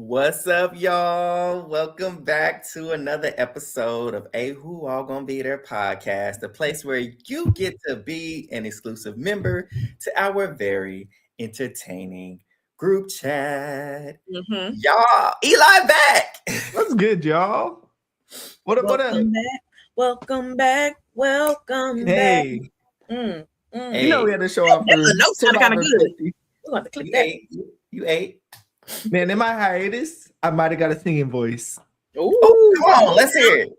What's up, y'all? Welcome back to another episode of A Who All Gonna Be There podcast, the place where you get to be an exclusive member to our very entertaining group chat. Y'all, Eli back. What's good, y'all? What up? Welcome back. Welcome back. Welcome Hey, back. you know we had to show off for The notes sounded kind of good. 50. We're going to click You that. ate? You ate? Man, in my hiatus, I might have got a singing voice. Ooh. Come on, let's hear it.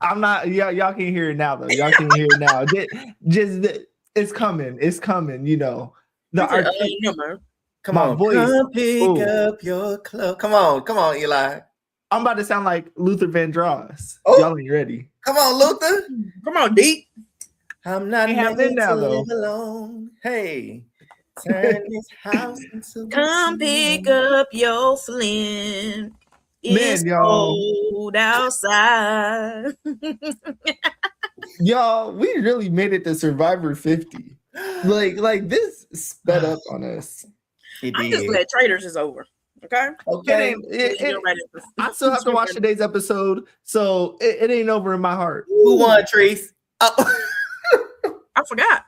I'm not. Y'all can hear it now, though. Y'all can hear it now. It's coming. It's coming. You know the art. Come My on, voice. come pick Ooh. up your clothes. Come on, Eli. I'm about to sound like Luther Vandross. Oh. Y'all ain't ready. Come on, Luther. Come on, Deep. I'm not Ain't made happening now, to though. live alone. Hey, turn this house into Come pick up your flint. It's Man, y'all. cold outside. Y'all, we really made it to Survivor 50. Like this sped up on us. It I'm just did. glad Traders is over. Okay? Okay. I still have to watch today's episode, so it ain't over in my heart. Who won, Treese? Oh. I forgot.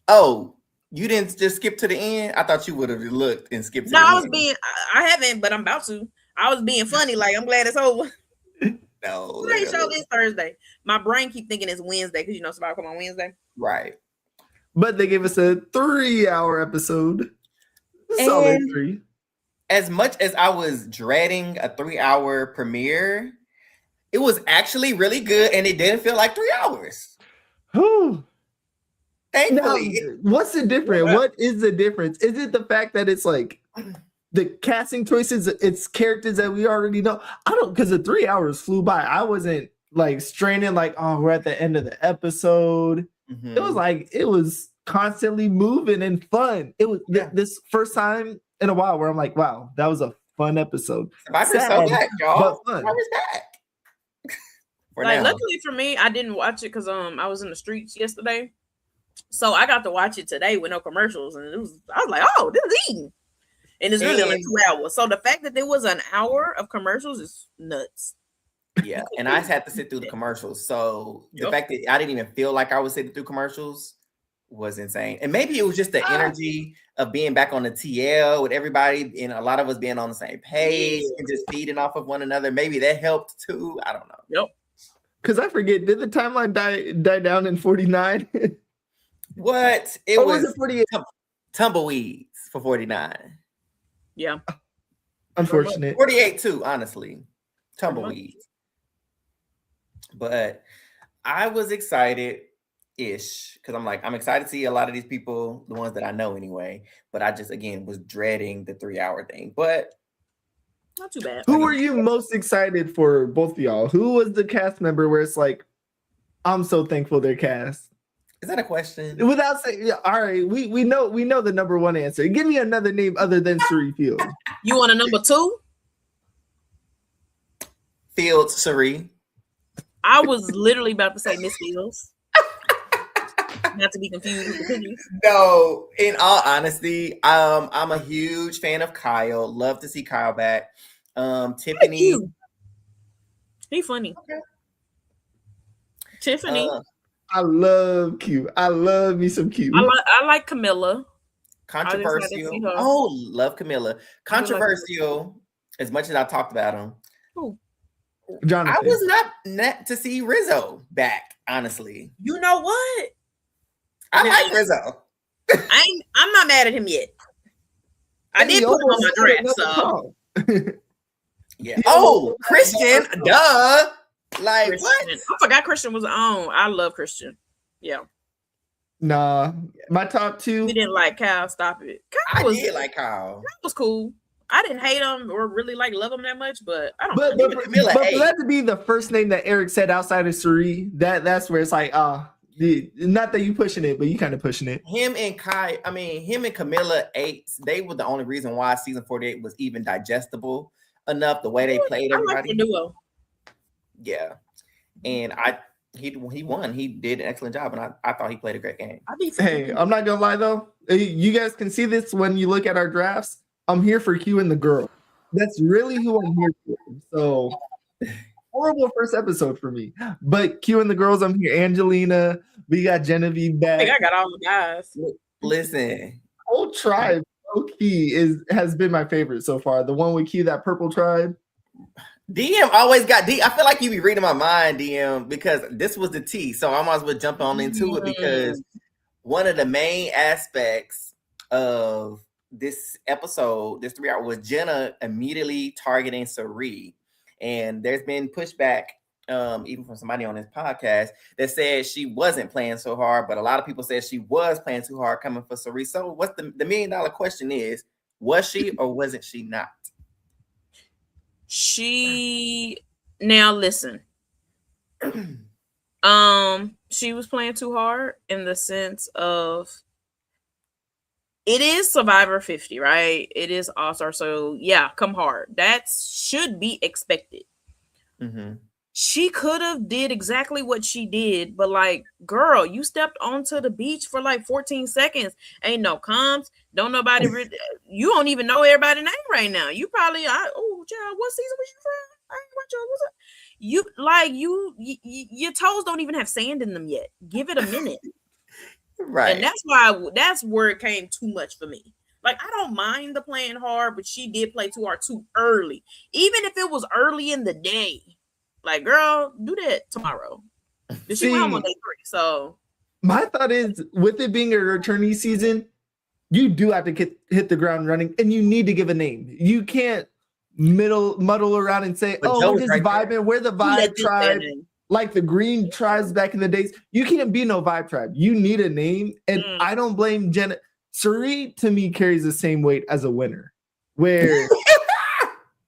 Oh, you didn't just skip to the end? I thought you would have looked and skipped to No, the I was end. I haven't, but I'm about to. I was being funny. Like, I'm glad it's over. No. Today's show this Thursday. My brain keep thinking it's Wednesday because you know somebody come on Wednesday. Right. But they gave us a 3-hour episode. Solid And 3. as much as I was dreading a 3-hour premiere, it was actually really good and it didn't feel like 3 hours. Whew. Thankfully. What's the difference? What is the difference? Is it the fact that it's like the casting choices, it's characters that we already know? I don't, because the 3 hours flew by. I wasn't like straining, like, oh, we're at the end of the episode. Mhm. It was like, it was constantly moving and fun. It was this first time in a while where I'm like, wow, that was a fun episode. Survivor's so back, y'all. but fun. Survivor's back. For Like, now. luckily for me, I didn't watch it because I was in the streets yesterday. So I got to watch it today with no commercials, and I was like, "Oh, this is eating," and it's really only 2 hours. So the fact that there was an hour of commercials is nuts. Yeah, and I had to sit through the commercials. So the fact that I didn't even feel like I was sitting through commercials was insane. And maybe it was just the energy of being back on the TL with everybody, and a lot of us being on the same page and just feeding off of one another. Maybe that helped too. I don't know. Yep. Because I forget, did the timeline die down in 49? What? It Or was it 48? tumbleweeds for 49. Yeah. Unfortunate. 48 too, honestly. Tumbleweeds. But I was excited-ish because I'm excited to see a lot of these people, the ones that I know anyway. But I just, again, was dreading the 3-hour thing. But Not too bad. Who were you most excited for, both of y'all? Who was the cast member where it's like, I'm so thankful they're cast? is that a question? Without saying, all right, we know the number one answer. Give me another name other than Suri Field. You want a number 2? Fields, Sari. I was literally about to say Miss Fields. Not to be confused with the piggies. No, in all honesty, I'm a huge fan of Kyle. Love to see Kyle back. Tiffany. He funny. Okay. Tiffany. I love Q. I love me some Q. I like Camilla. Controversial. see her. Oh, love Camilla. Controversial. As much as I talked about him, Ooh. Jonathan. I was not to see Rizzo back. Honestly, You know what? I like Rizzo. I'm not mad at him yet. I did put him on my draft, so Yeah. Oh, Christian. Duh. Like Christian. what? I forgot Christian was on. I love Christian. Yeah. Nah, my top 2. We didn't like Kyle. Stop it. I Kyle did like Kyle. was cool. I didn't hate him or really love him that much, but I don't But know. for Camilla ate. that to be the first name that Eric said outside of Suri, that's where it's like, not that you pushing it, but you kind of pushing it. Him and Camilla ate. They were the only reason why season 48 was even digestible enough. The way they played I like everybody. the duo. Yeah, and he won. He did an excellent job, and I thought he played a great game. Hey, I'm not gonna lie though. You guys can see this when you look at our drafts. I'm here for Q and the girl. That's really who I'm here for. So horrible first episode for me. But Q and the girls, I'm here. Angelina, we got Genevieve I think back. I got all the guys. Listen, Whole tribe, low key, has been my favorite so far. The one with Q, that purple tribe. DM always got D. I feel like you be reading my mind, DM, because this was the T. So I might as well jump on into it because one of the main aspects of this episode, this 3 hour, was Jenna immediately targeting Sari. And there's been pushback, even from somebody on this podcast, that said she wasn't playing so hard, but a lot of people said she was playing too hard coming for Sari. So what's the $1 million question is, was she or wasn't she not? Now listen. She was playing too hard in the sense of it is Survivor 50, right? It is All-Star, so yeah, come hard. That should be expected. Mm-hmm. She could have did exactly what she did, but like, girl, you stepped onto the beach for like 14 seconds. Ain't no comms. Don't nobody. You don't even know everybody's name right now. You probably, oh, child, what season was you from? I ain't watch what's up. You like your toes don't even have sand in them yet. Give it a minute. Right. And that's where it came too much for me. Like, I don't mind the playing hard, but she did play too hard too early. Even if it was early in the day. Like, girl, do that tomorrow. She went home on day 3. So my thought is, with it being a returnee season, you do have to hit the ground running, and you need to give a name. You can't muddle around and say, "Oh, we're just vibing. We're the vibe tribe." Like the green tribes back in the days. You can't be no vibe tribe. You need a name. And I don't blame Jenna. Sari, to me, carries the same weight as a winner. Where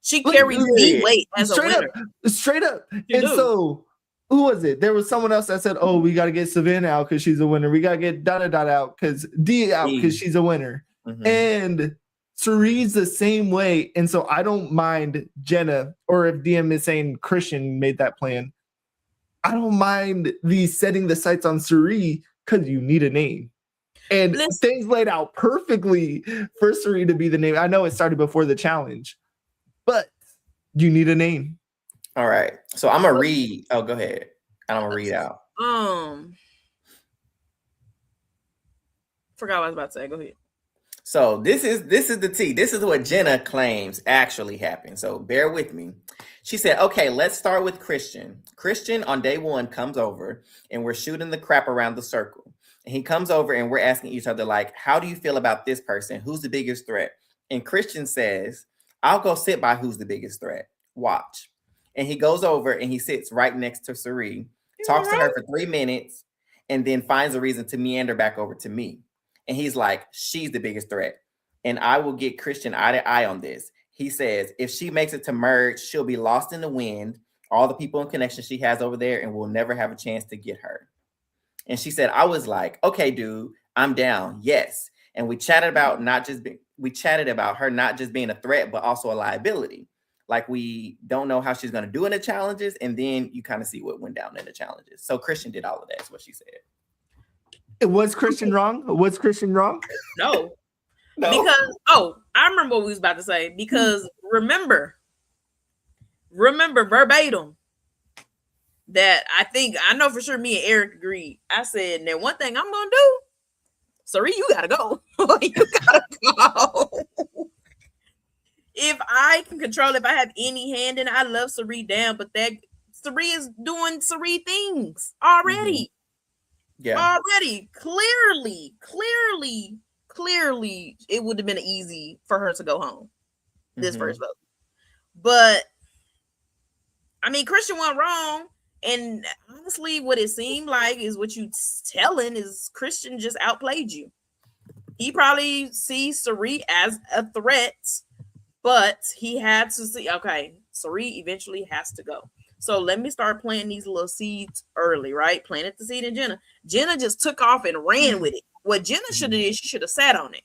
she carries the weight as straight a winner. Straight up. So, who was it? There was someone else that said, oh, we got to get Savannah out because she's a winner. We got to get Dada out because D out because she's a winner. Mm-hmm. And Sari's the same way. And so I don't mind Jenna, or if DM is saying Christian made that plan, I don't mind the setting the sights on Sari because you need a name. And things laid out perfectly for Sari to be the name. I know it started before the challenge, but you need a name. All right. So I'm going to read. Oh, go ahead. I'm going to read out. Forgot what I was about to say. Go ahead. So this is the tea. This is what Jenna claims actually happened. So bear with me. She said, okay, let's start with Christian. Christian on day 1 comes over and we're shooting the crap around the circle. And he comes over and we're asking each other, like, how do you feel about this person? Who's the biggest threat? And Christian says, I'll go sit by who's the biggest threat. Watch. And he goes over and he sits right next to Sari, talks to her for 3 minutes, and then finds a reason to meander back over to me. And he's like, she's the biggest threat. And I will get Christian eye to eye on this. He says, if she makes it to merge, she'll be lost in the wind, all the people in connection she has over there, and we'll never have a chance to get her. And she said, I was like, okay, dude, I'm down. Yes. And we chatted about her not just being a threat, but also a liability. Like, we don't know how she's going to do in the challenges. And then you kind of see what went down in the challenges. So Christian did all of that, is what she said. Was Christian wrong? Was Christian wrong? No. Because, I remember what we was about to say. Because remember verbatim that I know for sure me and Eric agreed. I said, now one thing I'm going to do, Sari, you got to go. You got to go. If I can control, if I have any hand in it, I love Sari down, but that Sari is doing Sari things already. Mm-hmm. Yeah. Already. Clearly, it would have been easy for her to go home this first vote. But, I mean, Christian went wrong. And honestly, what it seemed like is what you telling is Christian just outplayed you. He probably sees Sari as a threat, but he had to see, okay, Sari eventually has to go. So let me start planting these little seeds early, right? Planted the seed in Jenna. Jenna just took off and ran with it. What Jenna should have did, she should have sat on it.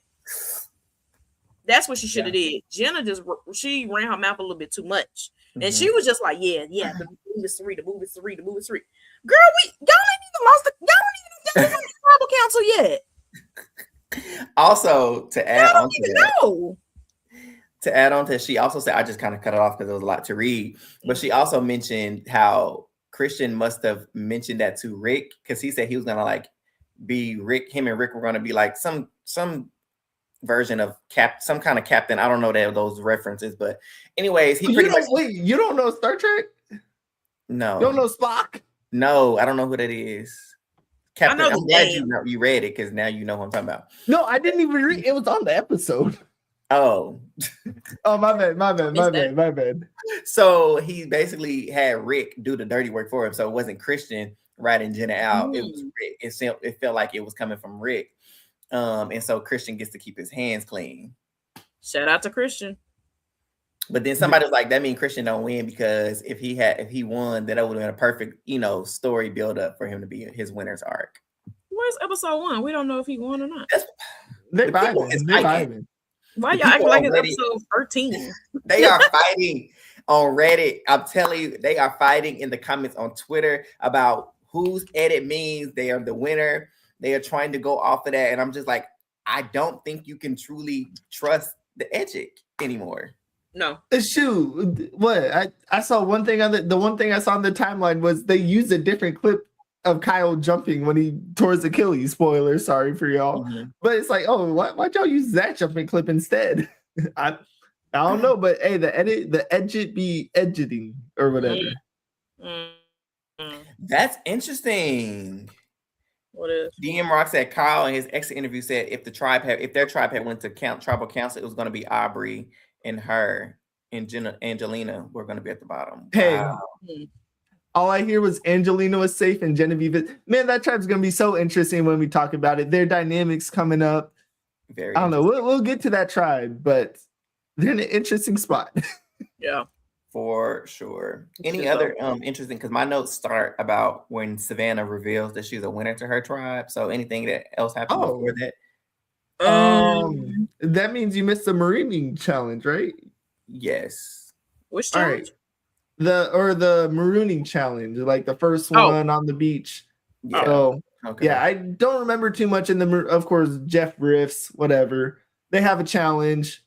That's what she should have did. Jenna she ran her mouth a little bit too much. And she was just like, yeah, the move is Sari. Girl, y'all ain't even on the tribal council yet. Also, to add on to that, to add on to, she also said, I just kind of cut it off because there was a lot to read, but she also mentioned how Christian must have mentioned that to Rick because he said he was gonna like be Rick. Him and Rick were gonna be like some version of some kind of captain. I don't know those references, but anyways, he pretty much. Wait, you don't know Star Trek? No, you don't know Spock? No, I don't know who that is. Captain, I'm glad you read it because now you know what I'm talking about. No, I didn't even read. It was on the episode. Oh, oh, my bad. So he basically had Rick do the dirty work for him. So it wasn't Christian writing Jenna out. It was Rick. It felt like it was coming from Rick. And so Christian gets to keep his hands clean. Shout out to Christian. But then somebody was like, that means Christian don't win because if he won, that would have been a perfect, story build up for him to be his winner's arc. Where's episode 1? We don't know if he won or not. They're vibing. Why y'all acting like it's episode 13? They are fighting on Reddit. I'm telling you, they are fighting in the comments on Twitter about whose edit means they are the winner. They are trying to go off of that. And I'm just like, I don't think you can truly trust the edit anymore. No. Shoot. What? I saw one thing on the one thing I saw on the timeline was they used a different clip of Kyle jumping when he tore his Achilles. Spoiler, sorry for y'all. Mm-hmm. But it's like, oh, why'd y'all use that jumping clip instead? I don't know, but hey, the edit be editing or whatever. That's interesting. What is? DM Rock said Kyle in his exit interview said if their tribe had went to tribal council, it was going to be Aubrey and her and Angelina were going to be at the bottom. Hey. Wow. All I hear was Angelina was safe and Genevieve. Man, that tribe's going to be so interesting when we talk about it. Their dynamics coming up. I don't know. We'll get to that tribe, but they're in an interesting spot. Yeah. For sure. Any other interesting, because my notes start about when Savannah reveals that she's a winner to her tribe. So anything that else happened before that? That means you missed the Marine challenge, right? Yes. Which challenge? Right. The marooning challenge, like the first one on the beach. Yeah. So yeah, I don't remember too much in of course, Jeff riffs, whatever. They have a challenge.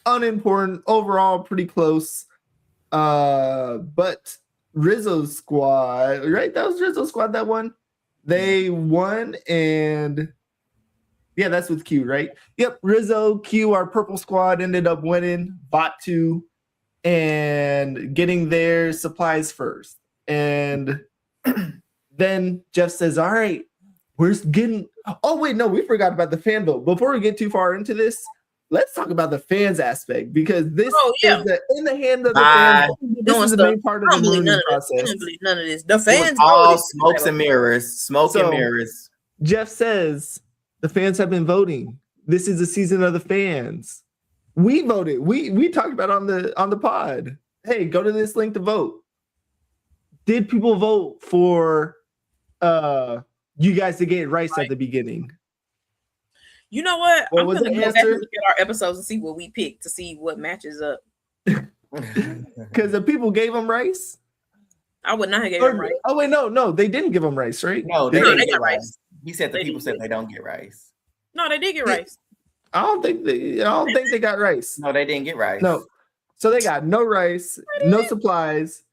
Unimportant, overall pretty close. But Rizzo's squad, right? That was Rizzo's squad that won. They won, and yeah, that's with Q, right? Yep, Rizzo, Q, our purple squad ended up winning, Batu, and getting their supplies first. And then Jeff says, all right, we're getting. Oh, wait, no, we forgot about the fan vote. Before we get too far into this, let's talk about the fans aspect because this is in the hand of the fans. This is the main part of the moving process. None of this. The fans all smokes and mirrors. Smoke and mirrors. Jeff says the fans have been voting. This is the season of the fans. We voted. We talked about on the pod. Hey, go to this link to vote. Did people vote for you guys to get rice at the beginning? You know what? What I'm was gonna the go back and answer? look at our episodes and see what we picked to see what matches up. Because the people gave them rice. I would not have given them rice. Oh wait, no, they didn't give them rice, right? No, they got rice. He said the people said they don't get rice. No, they did get rice. I don't think they got rice. No, they didn't get rice. No, so they got no rice, no supplies,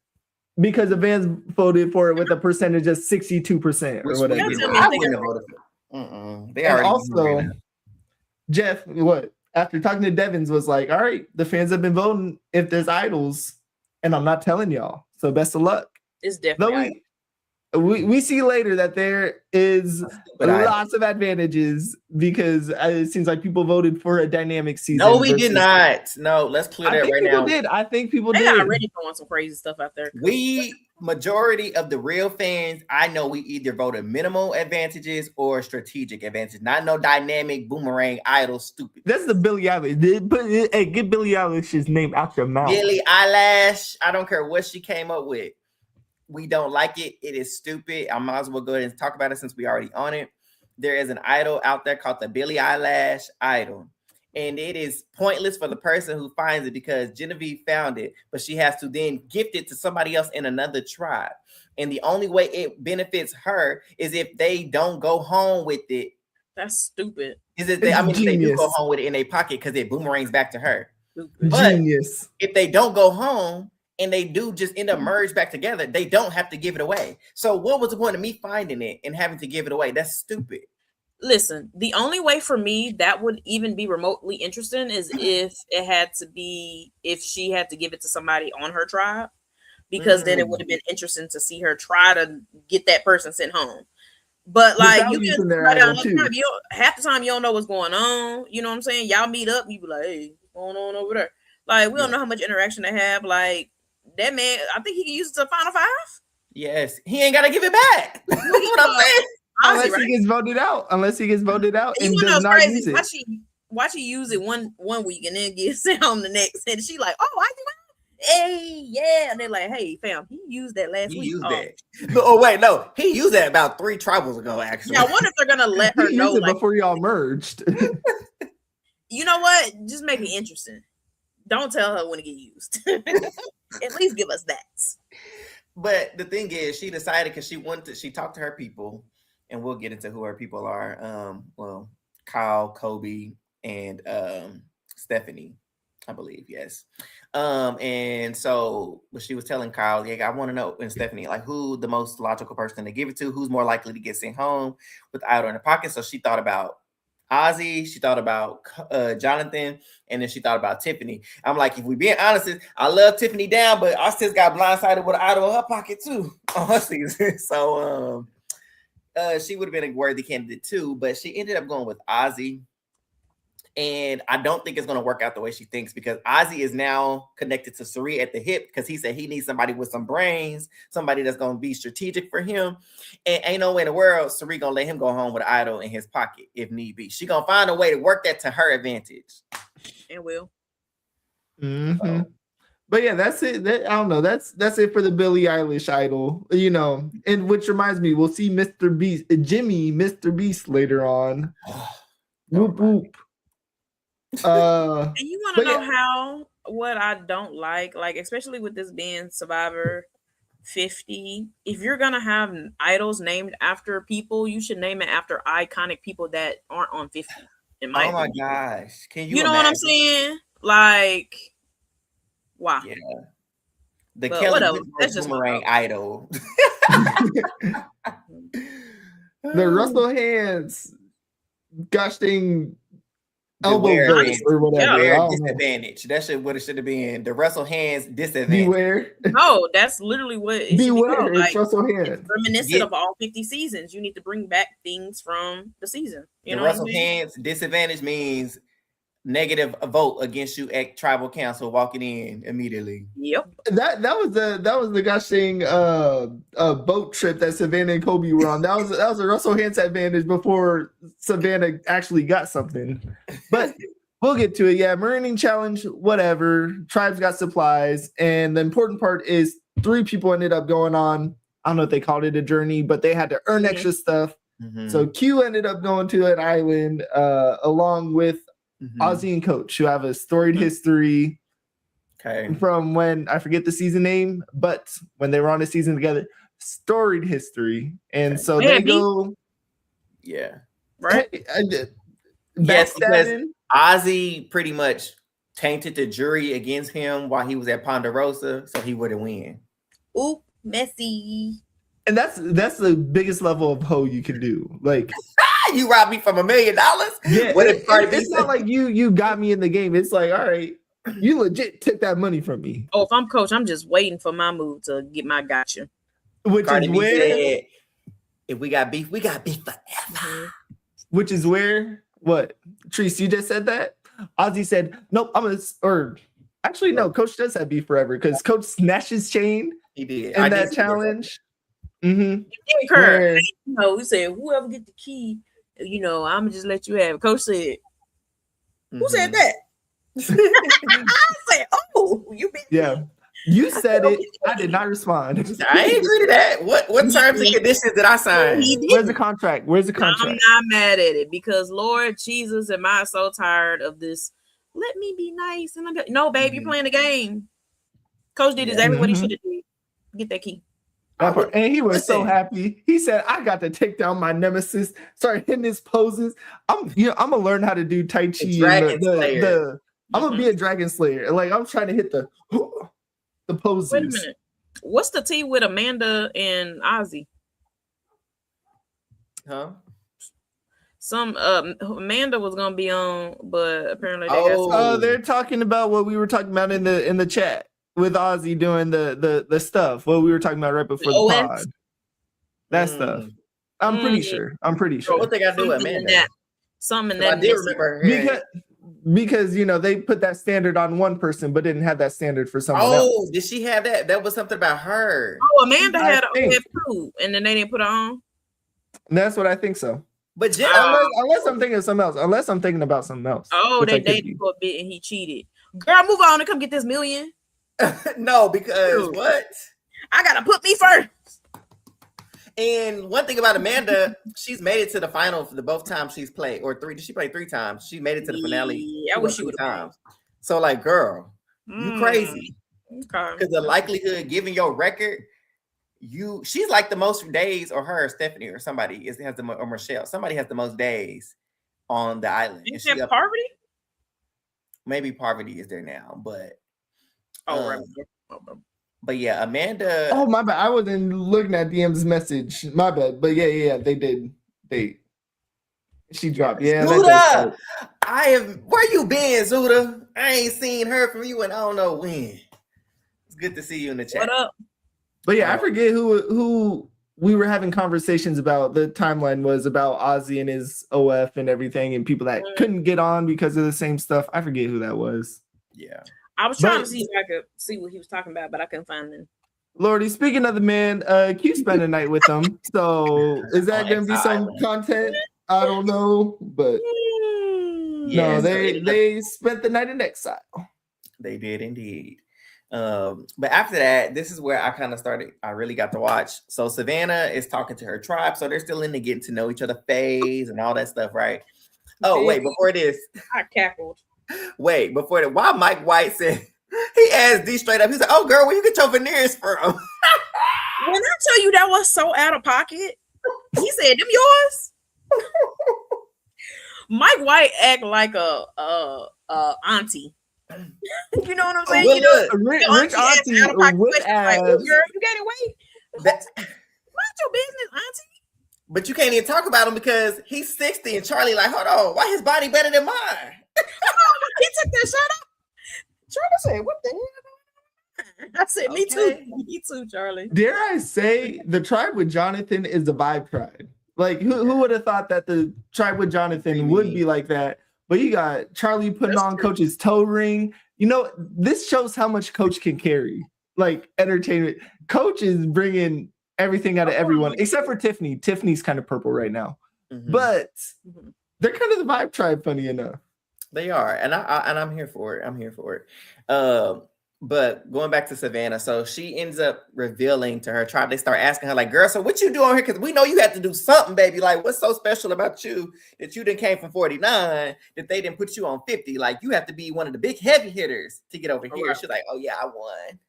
because the fans voted for it with a percentage of 62% or whatever. I wouldn't have voted for it. They already also. Jeff, after talking to Devins, was like, all right, the fans have been voting if there's idols, and I'm not telling y'all. So best of luck. It's definitely we see later that there is lots of advantages because it seems like people voted for a dynamic season. No, we did not. No, let's clear that right now. I think people did. They got ready for some crazy stuff out there. Majority of the real fans, I know we either voted minimal advantages or strategic advantages. Not no dynamic boomerang idol stupid. That's the Billie Eilish. Hey, get Billie Eilish's name out your mouth. Billie Eilish. I don't care what she came up with. We don't like it. It is stupid. I might as well go ahead and talk about it since we already on it. There is an idol out there called the Billie Eilish idol. And it is pointless for the person who finds it because Genevieve found it, but she has to then gift it to somebody else in another tribe. And the only way it benefits her is if they don't go home with it. That's stupid. They do go home with it in their pocket because it boomerangs back to her. But Genius. if they don't go home and they do just end up merge back together, they don't have to give it away. So what was the point of me finding it and having to give it away? That's stupid. Listen, the only way for me that would even be remotely interesting is if she had to give it to somebody on her tribe, because then it would have been interesting to see her try to get that person sent home. But like you get somebody on the tribe, half the time you don't know what's going on. You know what I'm saying? Y'all meet up, you be like, hey, what's going on over there? Like we don't know how much interaction they have. Like that man, I think he can use it to Final Five. Yes, he ain't gotta give it back. That's what I'm saying. Unless he gets voted out. Unless he gets voted out and does not use it. Watch she use it one week and then get sent home the next. And she like, oh, I do. Hey, yeah. And they're like, hey, fam, he used that last week. He used that. Oh, wait, no. He used that about 3 tribals ago, actually. Yeah, I wonder if they're going to let her know. Like, before y'all merged. You know what? Just make it interesting. Don't tell her when it get used. At least give us that. But the thing is, she decided because she talked to her people. And we'll get into who her people are. Well, Kyle, Kobe, and Stephanie, I believe, yes. And so she was telling Kyle, yeah, I want to know, and Stephanie, like who the most logical person to give it to, who's more likely to get sent home with Idol in her pocket. So she thought about Ozzy, she thought about Jonathan, and then she thought about Tiffany. I'm like, if we being honest, I love Tiffany down, but our sis got blindsided with Idol in her pocket too on her season. So she would have been a worthy candidate too, but she ended up going with Ozzy. And I don't think it's going to work out the way she thinks, because Ozzy is now connected to Suri at the hip because he said he needs somebody with some brains, somebody that's going to be strategic for him. And ain't no way in the world Suri going to let him go home with an Idol in his pocket if need be. She going to find a way to work that to her advantage. And will. Mm-hmm. But yeah, that's it. I don't know. That's it for the Billie Eilish Idol, you know. And which reminds me, we'll see Mr. Beast, Mr. Beast later on. Whoop whoop. And you want to know what I don't like, especially with this being Survivor 50. If you're gonna have idols named after people, you should name it after iconic people that aren't on 50. In my opinion. Gosh, can you? You know what I'm saying? Like. Wow. Yeah. The Kelly Boomerang Idol. The Russell Hands, gosh dang, elbow verse or whatever. Beware disadvantage. That what it should have been. The Russell Hands disadvantage. Beware. No, that's literally what it Beware. It's Russell Hands. It's reminiscent of all 50 seasons. You need to bring back things from the season. You know Russell Hands disadvantage means negative vote against you at tribal council walking in immediately. Yep. That was the gosh dang boat trip that Savannah and Kobe were on. That was a Russell Hands advantage before Savannah actually got something. But we'll get to it. Yeah, Marine Challenge, whatever. Tribes got supplies, and the important part is 3 people ended up going on. I don't know if they called it a journey, but they had to earn extra stuff. Mm-hmm. So Q ended up going to an island along with Ozzy and Coach, who have a storied history from when I forget the season name, but when they were on a season together, storied history. And so they go, right? Yes, because Ozzy pretty much tainted the jury against him while he was at Ponderosa, so he wouldn't win. Oop, messy. And that's the biggest level of hoe you can do. Like, you robbed me from $1 million. Yeah, it's not like you got me in the game. It's like, all right, you legit took that money from me. Oh, if I'm Coach, I'm just waiting for my move to get my gotcha. Which Cardi is where if we got beef forever. Mm-hmm. Which is where what? Treese, you just said that? Ozzy said, nope, actually no, Coach does have beef forever because Coach snatched his chain. He did. In that challenge. Mm-hmm. We said whoever get the key, I'm just let you have it. Coach said, who said that? I said, oh, you been you said it. I did not respond. I ain't agree to that. What terms and conditions did I sign? Where's the contract? I'm not mad at it because Lord Jesus, am I so tired of this? Let me be nice and no, babe, you're playing the game. Coach did exactly what he should have did. Get that key. And he was so happy. He said, I got to take down my nemesis. Start hitting his poses. I'm gonna learn how to do Tai Chi and I'm gonna be a dragon slayer. Like I'm trying to hit the poses. Wait a minute. What's the tea with Amanda and Ozzy? Huh? Some Amanda was gonna be on, but apparently they Oh, they're talking about what we were talking about in the chat with Ozzy doing the stuff. What we were talking about right before the pod. That stuff. I'm pretty sure. What they got to do with Amanda? Something that I did remember her. Because you know they put that standard on one person, but didn't have that standard for someone else. Oh, did she have that? That was something about her. Oh, Amanda had an OF too, and then they didn't put her on. That's what I think so. But unless I'm thinking of something else. Unless I'm thinking about something else. Oh, they dated for a bit and he cheated. Girl, move on and come get this million. No, because what? I gotta put me first. And one thing about Amanda, she's made it to the final for the both times she's played, or three. Did she play 3 times? She made it to the finale. Yeah, I wish she would have. So, like, girl, you crazy? Okay. Because the likelihood, given your record, she's like the most days, or her, Stephanie, or somebody has the or Michelle. Somebody has the most days on the island. Is that Parvati? Maybe Parvati is there now, but right. But yeah, Amanda. Oh my bad. I wasn't looking at DM's message. My bad. But yeah, they did. She dropped. Yeah. Zuda, where you been, Zuda? I ain't seen her from you, and I don't know when. It's good to see you in the chat. What up? But yeah, I forget who we were having conversations about. The timeline was about Ozzy and his OF and everything, and people that couldn't get on because of the same stuff. I forget who that was. Yeah. I was trying to see if I could see what he was talking about, but I couldn't find him. Lordy, speaking of the man, Q spent a night with him. So is that going to be some content? I don't know, but no, they spent the night in exile. They did indeed. But after that, this is where I kind of started. I really got to watch. So Savannah is talking to her tribe, so they're still in the getting to know each other phase and all that stuff, right? Oh, wait, before this, I cackled. Wait, before that, why Mike White said he asked D straight up, he's like, "Oh, girl, where you get your veneers from?" When I tell you that was so out of pocket, he said, "Them yours." Mike White act like a auntie. You know what I'm saying? Rich auntie with ass. Girl, you gaining weight. Mind your business, auntie. But you can't even talk about him because he's 60 and Charlie like, hold on, why his body better than mine? He took that shot up. Charlie said, "What the hell?" I said, "Me too, me too, Charlie." Dare I say the tribe with Jonathan is the vibe tribe? Like, who would have thought that the tribe with Jonathan would be like that? But you got Charlie putting on Coach's toe ring. You know, this shows how much Coach can carry. Like entertainment, Coach is bringing everything out of everyone except for Tiffany. Tiffany's kind of purple right now, but they're kind of the vibe tribe. Funny enough. They are, and I'm here for it. I'm here for it. But going back to Savannah, so she ends up revealing to her tribe. They start asking her, like, "Girl, so what you doing here? Because we know you had to do something, baby. Like, what's so special about you that you didn't came from 49 that they didn't put you on 50? Like, you have to be one of the big heavy hitters to get over here." She's like, "Oh yeah, I won."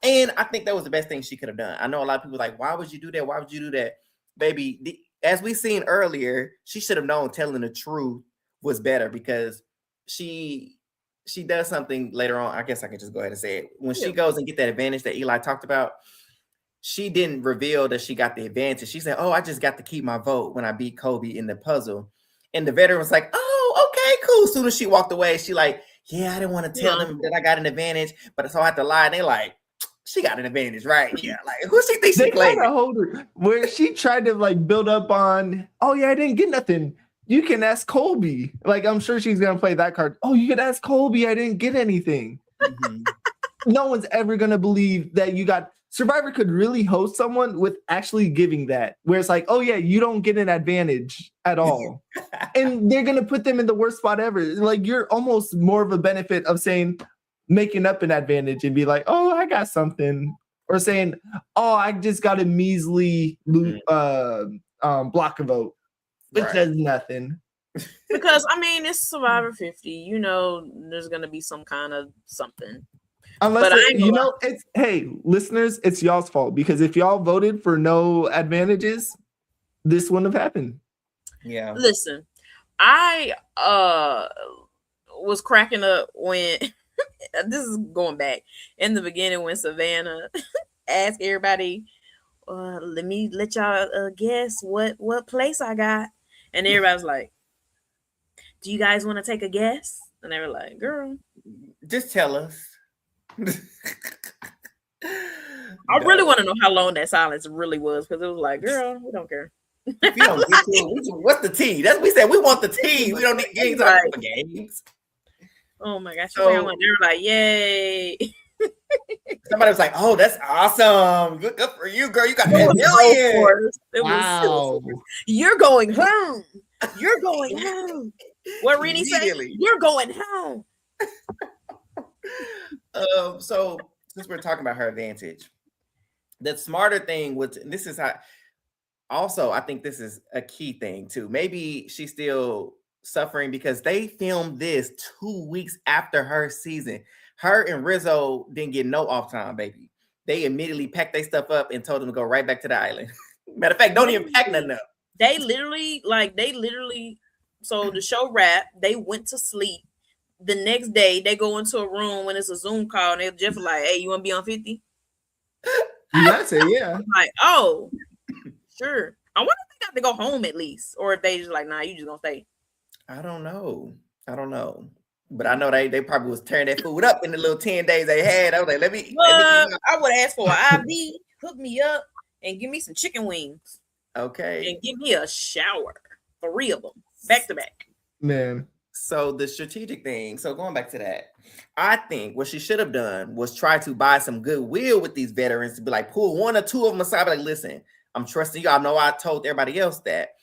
And I think that was the best thing she could have done. I know a lot of people like, "Why would you do that? Why would you do that, baby?" As we seen earlier, she should have known telling the truth was better because she does something later on. I guess I can just go ahead and say it. When she goes and get that advantage that Eli talked about, she didn't reveal that she got the advantage. She said, "Oh, I just got to keep my vote when I beat Kobe in the puzzle." And the veteran was like, "Oh, okay, cool." As soon as she walked away, she like, "Yeah, I didn't want to tell them that I got an advantage, but so I had to lie." And they like, "She got an advantage, right?" Yeah, like who she thinks she played? Hold her where she tried to like build up on, "Oh yeah, I didn't get nothing. You can ask Colby." Like, I'm sure she's gonna play that card. "Oh, you can ask Colby. I didn't get anything." No one's ever gonna believe that you got. Survivor could really host someone with actually giving that, where it's like, "Oh yeah, you don't get an advantage at all," and they're gonna put them in the worst spot ever. Like, you're almost more of a benefit of saying, making up an advantage and be like, "Oh, I got something," or saying, "Oh, I just got a measly block a vote." Which does nothing. Because I mean, it's Survivor 50. You know, there's gonna be some kind of something. Unless it's hey, listeners, it's y'all's fault because if y'all voted for no advantages, this wouldn't have happened. Yeah. Listen, I was cracking up when this is going back in the beginning when Savannah asked everybody, let me let y'all guess what place I got. And everybody was like, do you guys want to take a guess? And they were like, girl, just tell us. I really want to know how long that silence really was, because it was like, girl, we don't care. If you don't get to it, what's the tea? That's we said we want the tea. We don't need games Right. for games. Oh my gosh. So- they were like, yay. Somebody was like, "Oh, that's awesome! Good for you, girl. You got It that was million." so forced. Wow. You're going home. You're going home. What Rennie said? Immediately. You're going home. So since we're talking about her advantage, the smarter thing was, and this is how. Also, I think this is a key thing too. Maybe she's still suffering because they filmed this 2 weeks after her season. Her and Rizzo didn't get no off time, baby. They immediately packed their stuff up and told them to go right back to the island. Matter of fact, don't even pack nothing up. They literally, so the show wrapped, they went to sleep. The next day, they go into a room when it's a Zoom call, and they're just like, hey, you want to be on 50? That's it, yeah. Like, oh, sure. I wonder if they got to go home at least, or if they just like, nah, you just gonna stay. I don't know. But I know they probably was tearing that food up in the little 10 days they had. I was like, let me I would ask for an IV, hook me up, and give me some chicken wings. Okay. And give me a shower. 3 of them. Back to back. Man. So the strategic thing, so going back to that, I think what she should have done was try to buy some goodwill with these veterans to be like, pull 1 or 2 of them aside, like, listen, I'm trusting you. I know I told everybody else that,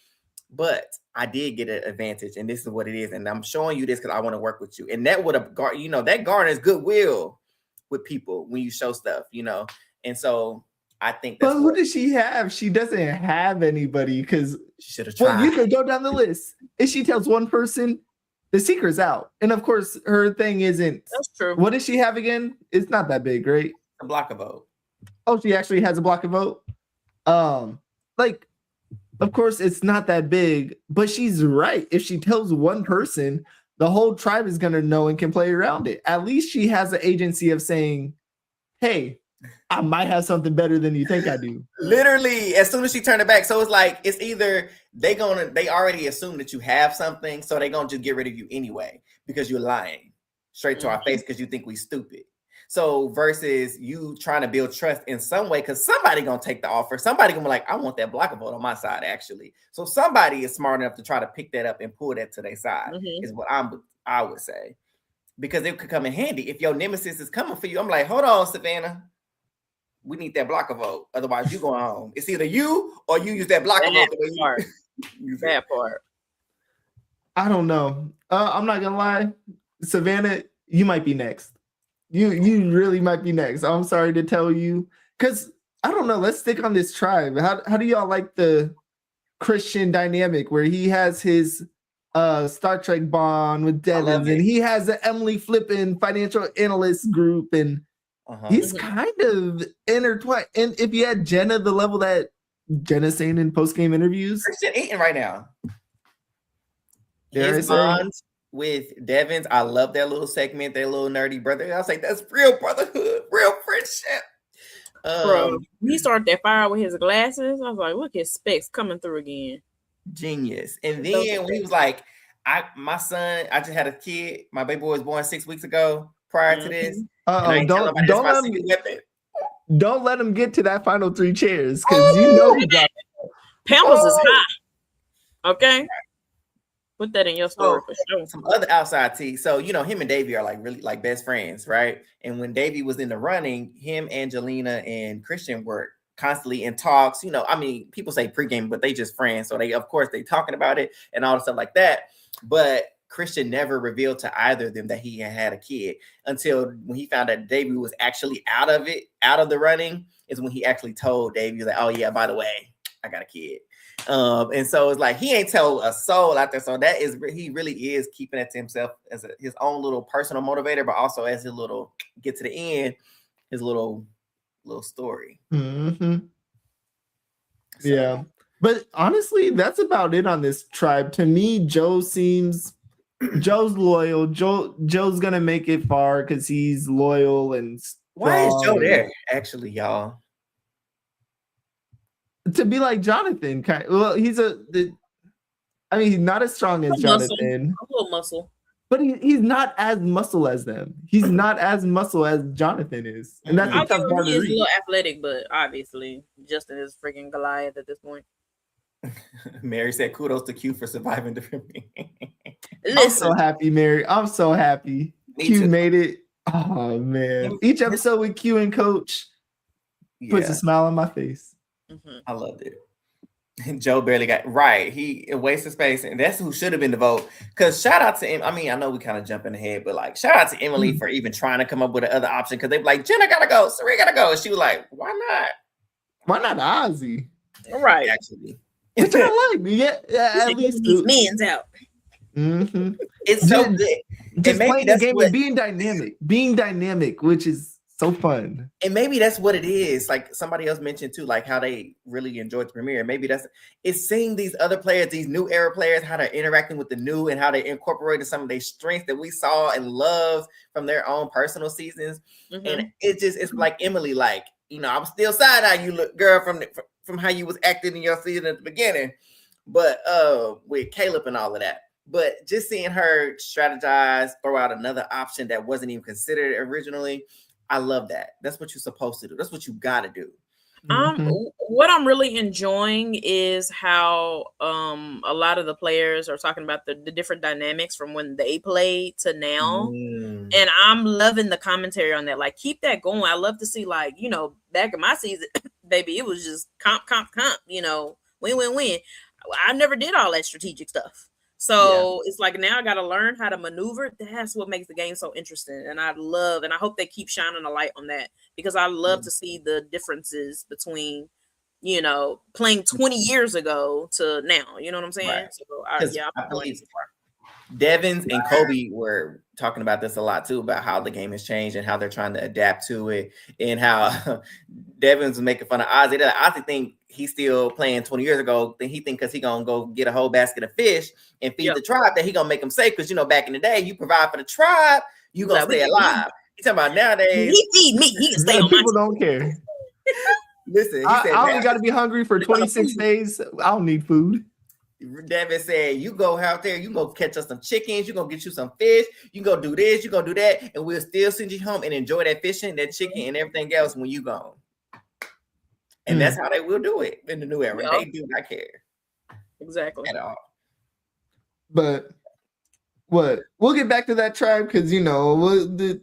but I did get an advantage, and this is what it is. And I'm showing you this because I want to work with you. And that would have, that garners goodwill with people when you show stuff, And so I think that's. But who does she have? She doesn't have anybody because she should have tried. Well, you could go down the list. If she tells one person, the secret's out. And of course, her thing isn't. That's true. What does she have again? It's not that big, right? A block of vote. Oh, she actually has a block of vote. Of course, it's not that big, but she's right. If she tells one person, the whole tribe is going to know and can play around it. At least she has the agency of saying, hey, I might have something better than you think I do. Literally, as soon as she turned it back. So it's like, it's either they already assume that you have something, so they're going to just get rid of you anyway because you're lying straight to our face because you think we stupid. So versus you trying to build trust in some way, because somebody gonna take the offer. Somebody gonna be like, I want that block of vote on my side, actually. So somebody is smart enough to try to pick that up and pull that to their side, is what I would say. Because it could come in handy. If your nemesis is coming for you, I'm like, hold on, Savannah. We need that block of vote. Otherwise, you going home. It's either you or you use that block of vote the way you use that part. I don't know. I'm not gonna lie. Savannah, you might be next. You really might be next. I'm sorry to tell you. Because, I don't know, let's stick on this tribe. How do y'all like the Christian dynamic where he has his Star Trek bond with Devins and he has the Emily Flippin financial analyst group and he's kind of intertwined. And if you had Jenna, the level that Jenna's saying in post-game interviews. Christian eating right now. His bond with Devins, I love that little segment, that little nerdy brother. I was like, that's real brotherhood, real friendship. Bro, he started that fire with his glasses. I was like, look, his specs coming through again. Genius. And then when he was like, my son, I just had a kid. My baby boy was born 6 weeks ago prior to this. Don't let him get to that final 3 chairs because you know he got Pampers is hot. Okay. Put that in your story for sure. Some other outside tea. So, him and Davey are like really like best friends, right? And when Davey was in the running, him, Angelina, and Christian were constantly in talks. People say pregame, but they just friends. So they talking about it and all the stuff like that. But Christian never revealed to either of them that he had a kid until when he found out Davey was actually out of the running, is when he actually told Davey, like, oh yeah, by the way, I got a kid. And so it's like he ain't told a soul out there. So that is, he really is keeping it to himself as his own little personal motivator, but also as his little get to the end, his little story. Mm-hmm. So. Yeah, but honestly, that's about it on this tribe. To me, Joe seems Joe's loyal. Joe's gonna make it far because he's loyal and Why is Joe strong. there? Actually, y'all. To be like Jonathan, well, he's I mean, he's not as strong as Jonathan, A little muscle. but he's not as muscle as them. He's not as muscle as Jonathan is, and that's a I'll give tough him part he to is a read. little athletic, but obviously Justin is freaking Goliath at this point. Mary said, "Kudos to Q for surviving the premiere." I'm so happy, Mary. I'm so happy. Me Q too. made it. Oh man, each episode with Q and Coach puts a smile on my face. I loved it. Joe barely got right. He wasted space, and that's who should have been the vote. Because shout out to him. I mean, I know we kind of jumping ahead, but like shout out to Emily for even trying to come up with another option. Because they be like, Jenna gotta go, Serena gotta go. And she was like, why not? Why not Ozzy? Right. Actually, Which I like. Yeah, at least these men's out. It's so good. Just playing the game and being dynamic, which is so fun. And maybe that's what it is. Like somebody else mentioned too, like how they really enjoyed the premiere. Maybe it's seeing these other players, these new era players, how they're interacting with the new and how they incorporated some of their strengths that we saw and loved from their own personal seasons. And it's like Emily, like, you know, I'm still side-eyeing you, look, girl, from how you was acting in your season at the beginning, but with Caleb and all of that. But just seeing her strategize, throw out another option that wasn't even considered originally, I love that. That's what you're supposed to do. That's what you got to do. What I'm really enjoying is how a lot of the players are talking about the different dynamics from when they played to now. And I'm loving the commentary on that. Like, keep that going. I love to see, like, you know, back in my season, baby, it was just comp, you know, win. I never did all that strategic stuff. So it's like now I got to learn how to maneuver. That's what makes the game so interesting. And I hope they keep shining a light on that, because I love to see the differences between, you know, playing 20 years ago to now. You know what I'm saying? Right. So I believe Devins and Kobe were talking about this a lot too, about how the game has changed and how they're trying to adapt to it, and how Devins was making fun of Ozzy. Ozzy think he's still playing 20 years ago. Then he think because he gonna go get a whole basket of fish and feed the tribe that he gonna make him safe. Because you know, back in the day, you provide for the tribe, you gonna stay alive. He's talking about nowadays. He feed me. He can stay on people don't care. Listen, I only got to be hungry for 26 days. I don't need food. Devin said, you go out there, you go catch us some chickens, you gonna get you some fish, you go do this, you go do that, and we'll still send you home and enjoy that fishing, that chicken, and everything else when you gone. And that's how they will do it in the new era. They do not care. Exactly. At all. But we'll get back to that tribe because, you know,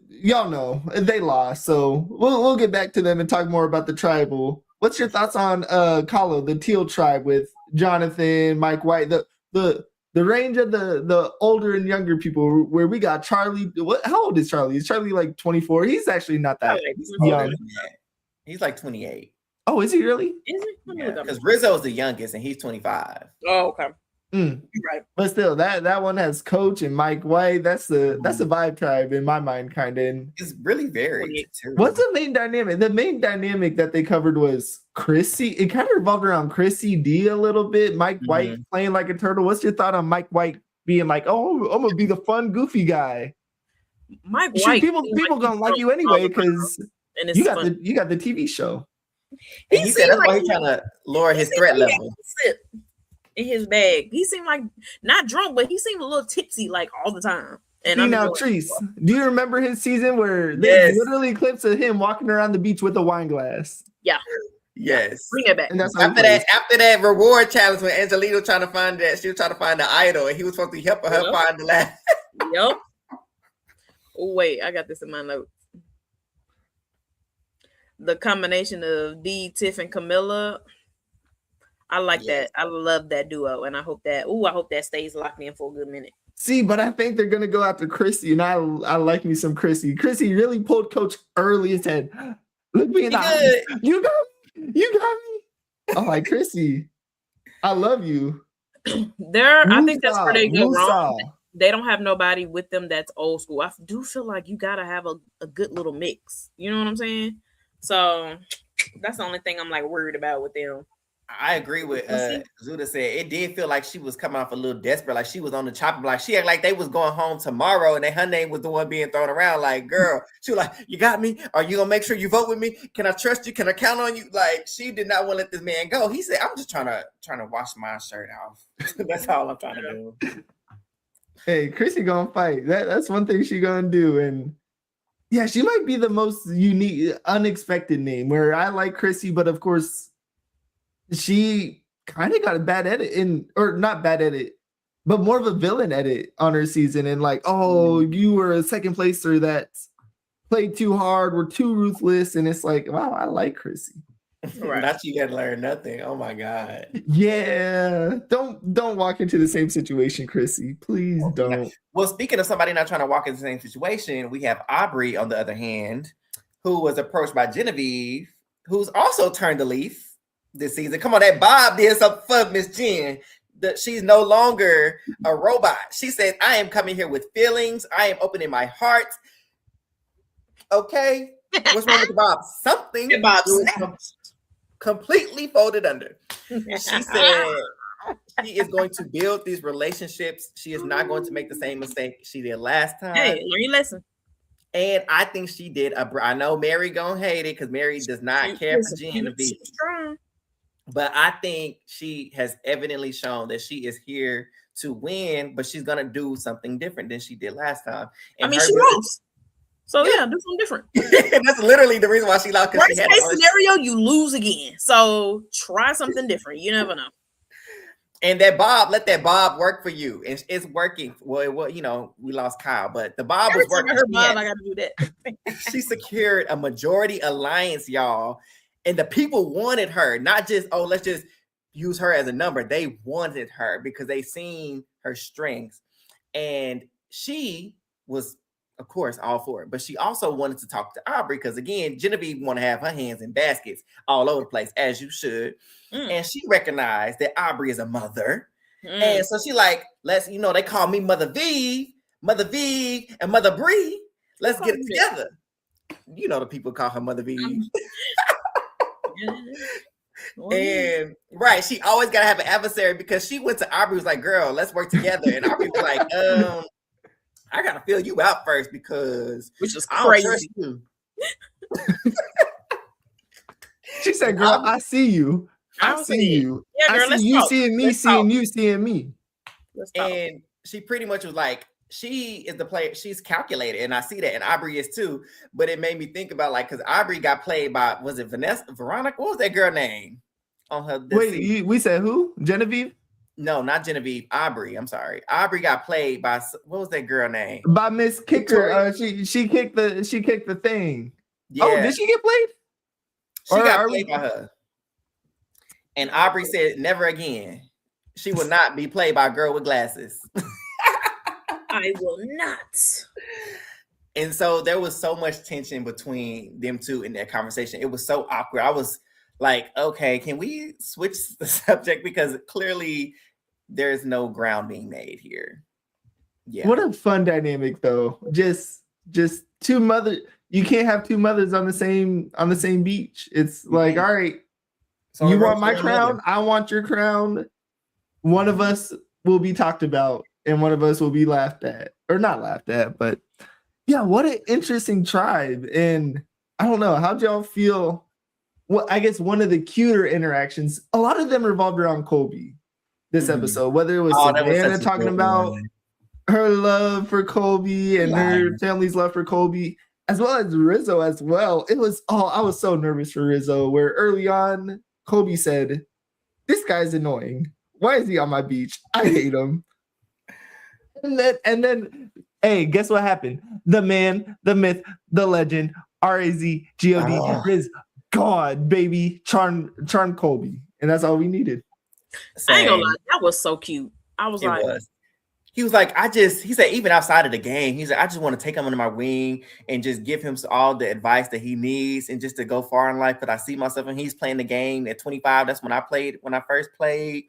y'all know they lost. So we'll get back to them and talk more about the tribal. What's your thoughts on Kalo, the Teal tribe with Jonathan, Mike White, the range of the older and younger people, where we got Charlie? How old is Charlie? Is Charlie like 24? He's actually not that young. He's like 28. Oh, is he really? Is he? Because Rizzo's the youngest and he's 25. Oh, okay. Right. But still, that one has Coach and Mike White. That's the Vibe tribe in my mind, kind of. It's really varied too. What's the main dynamic? The main dynamic that they covered was Chrissy. It kind of revolved around Chrissy D a little bit. Mike White playing like a turtle. What's your thought on Mike White being like, oh, I'm gonna be the fun, goofy guy? Mike White. People gonna like you anyway because you got the TV show. And he said that's why he's trying to lower his threat level. In his bag, he seemed like not drunk, but he seemed a little tipsy like all the time. And now, Treese, do you remember his season where there's literally clips of him walking around the beach with a wine glass? Yeah. Yes. Bring it back. And that's after that reward challenge when Angelito trying to find that, she was trying to find the idol, and he was supposed to help her find the last. Yep. Oh, wait, I got this in my notes. The combination of D, Tiff, and Camilla. I like that. I love that duo, and I hope that stays locked in for a good minute. See, but I think they're gonna go after Chrissy, and I like me some Chrissy. Chrissy really pulled Coach early and said, "Look me in the eyes. You got me. I'm like, Chrissy, I love you." I think that's where they go wrong. They don't have nobody with them that's old school. I do feel like you gotta have a good little mix. You know what I'm saying? So that's the only thing I'm like worried about with them. I agree with Zuda said. It did feel like she was coming off a little desperate, like she was on the chopping block. She acted like they was going home tomorrow, and her name was the one being thrown around. Like, girl, she was like, "You got me? Are you gonna make sure you vote with me? Can I trust you? Can I count on you?" Like, she did not want to let this man go. He said, "I'm just trying to wash my shirt off. That's all I'm trying to do." Hey, Chrissy gonna fight. That's one thing she gonna do, and yeah, she might be the most unique, unexpected name. Where I like Chrissy, but of course. She kind of got a bad edit or not bad edit, but more of a villain edit on her season. And like, oh, you were a second placer that played too hard, were too ruthless. And it's like, wow, I like Chrissy. Right. Not you gotta learn nothing. Oh my God. Yeah. Don't walk into the same situation, Chrissy. Please don't. Well, speaking of somebody not trying to walk in the same situation, we have Aubrey on the other hand, who was approached by Genevieve, who's also turned a leaf this season. Come on, that Bob did something for Miss Jen. She's no longer a robot. She said, "I am coming here with feelings. I am opening my heart." Okay, what's wrong with Bob? Something Bob completely folded under. She said she is going to build these relationships. She is not going to make the same mistake she did last time. Hey, learn your lesson. And I think she did. I know Mary gonna hate it because Mary does not care for Jen to be. But I think she has evidently shown that she is here to win, but she's gonna do something different than she did last time. And I mean, she lost. So yeah, do something different. That's literally the reason why she lost. Worst case scenario, you lose again. So try something different. You never know. And that Bob, let that Bob work for you. And it's working. Well, you know, we lost Kyle, but the Bob was working. Her Bob, I gotta do that. She secured a majority alliance, y'all. And the people wanted her, not just, oh, let's just use her as a number. They wanted her because they seen her strengths. And she was, of course, all for it. But she also wanted to talk to Aubrey because, again, Genevieve want to have her hands in baskets all over the place, as you should. And she recognized that Aubrey is a mother. And so she like, let's, you know, they call me Mother V, and Mother Bree. Let's get it together. You know, the people call her Mother V. And right, she always gotta have an adversary because she went to Aubrey, was like, "Girl, let's work together." And Aubrey was like, "I gotta feel you out first because which is crazy." She said, "Girl, I see you. I see you. Yeah, girl, I see you seeing me, seeing you, seeing me." And she pretty much was like, she is the player. She's calculated, and I see that, and Aubrey is too. But it made me think about like, because Aubrey got played by, was it Veronica? What was that girl name on her? Wait, we said who? Genevieve? No, not Genevieve. Aubrey. I'm sorry. Aubrey got played by, what was that girl name? By Miss Kicker. She kicked the thing. Yeah. Oh, did she get played? She got played by her. And Aubrey said, "Never again. She will not be played by a girl with glasses." I will not. And so there was so much tension between them two in that conversation. It was so awkward. I was like, okay, can we switch the subject? Because clearly there's no ground being made here. Yeah. What a fun dynamic though. Just two mothers. You can't have two mothers on the same beach. It's like, all right, so you want my crown, I want your crown. One of us will be talked about. And one of us will be laughed at, or not laughed at, but yeah, what an interesting tribe. And I don't know, how'd y'all feel? Well, I guess one of the cuter interactions, a lot of them revolved around Colby this episode, whether it was Savannah talking about her love for Colby and her family's love for Colby, as well as Rizzo as well. It was, I was so nervous for Rizzo, where early on, Colby said, "This guy's annoying. Why is he on my beach? I hate him." And then, hey, guess what happened? The man, the myth, the legend, RAZGOD, Riz, God, baby, charm Colby. And that's all we needed. I ain't gonna lie, that was so cute. I was like, he was like, he said, even outside of the game, he's like, I just want to take him under my wing and just give him all the advice that he needs and just to go far in life. But I see myself, and he's playing the game at 25. That's when I first played.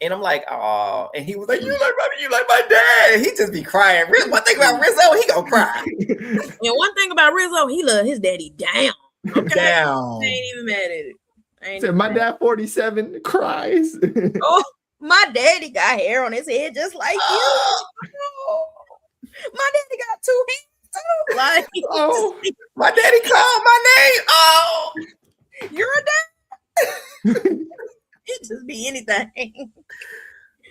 And I'm like, oh, and he was like, you like my dad. He just be crying. One thing about Rizzo, he gonna cry. And one thing about Rizzo, he love his daddy down. Okay? Down. I ain't even mad at it. Said my dad 47 cries. Oh, my daddy got hair on his head just like you. Oh, my daddy got 2 hands too. Like, oh, my daddy called my name. Oh, you're a dad. It just be anything.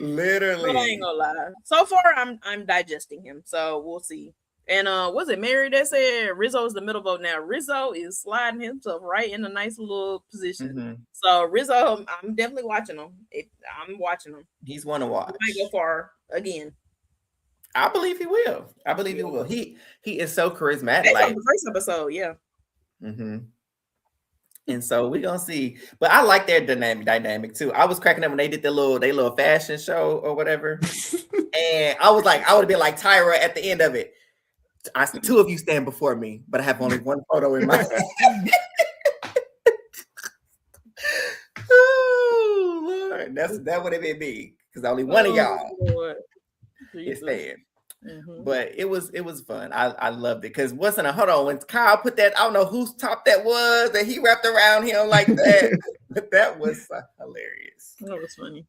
Literally. But I ain't gonna lie. So far, I'm digesting him. So we'll see. And was it Mary that said Rizzo's the middle vote now? Rizzo is sliding himself right in a nice little position. Mm-hmm. So Rizzo, I'm definitely watching him. I'm watching him. He's one to watch. He might go far again. I believe he will. I believe he will. He is so charismatic. That's like the first episode, yeah. Mm-hmm. And so we're gonna see. But I like their dynamic too. I was cracking up when they did their little fashion show or whatever. And I was like, I would have been like Tyra at the end of it. Two of you stand before me, but I have only one photo in my hand. Oh Lord, that would have been me because only one of y'all is stand. Mm-hmm. But it was fun. I loved it because wasn't a hold on when Kyle put that, I don't know whose top that was that he wrapped around him like that. But that was hilarious. That was funny.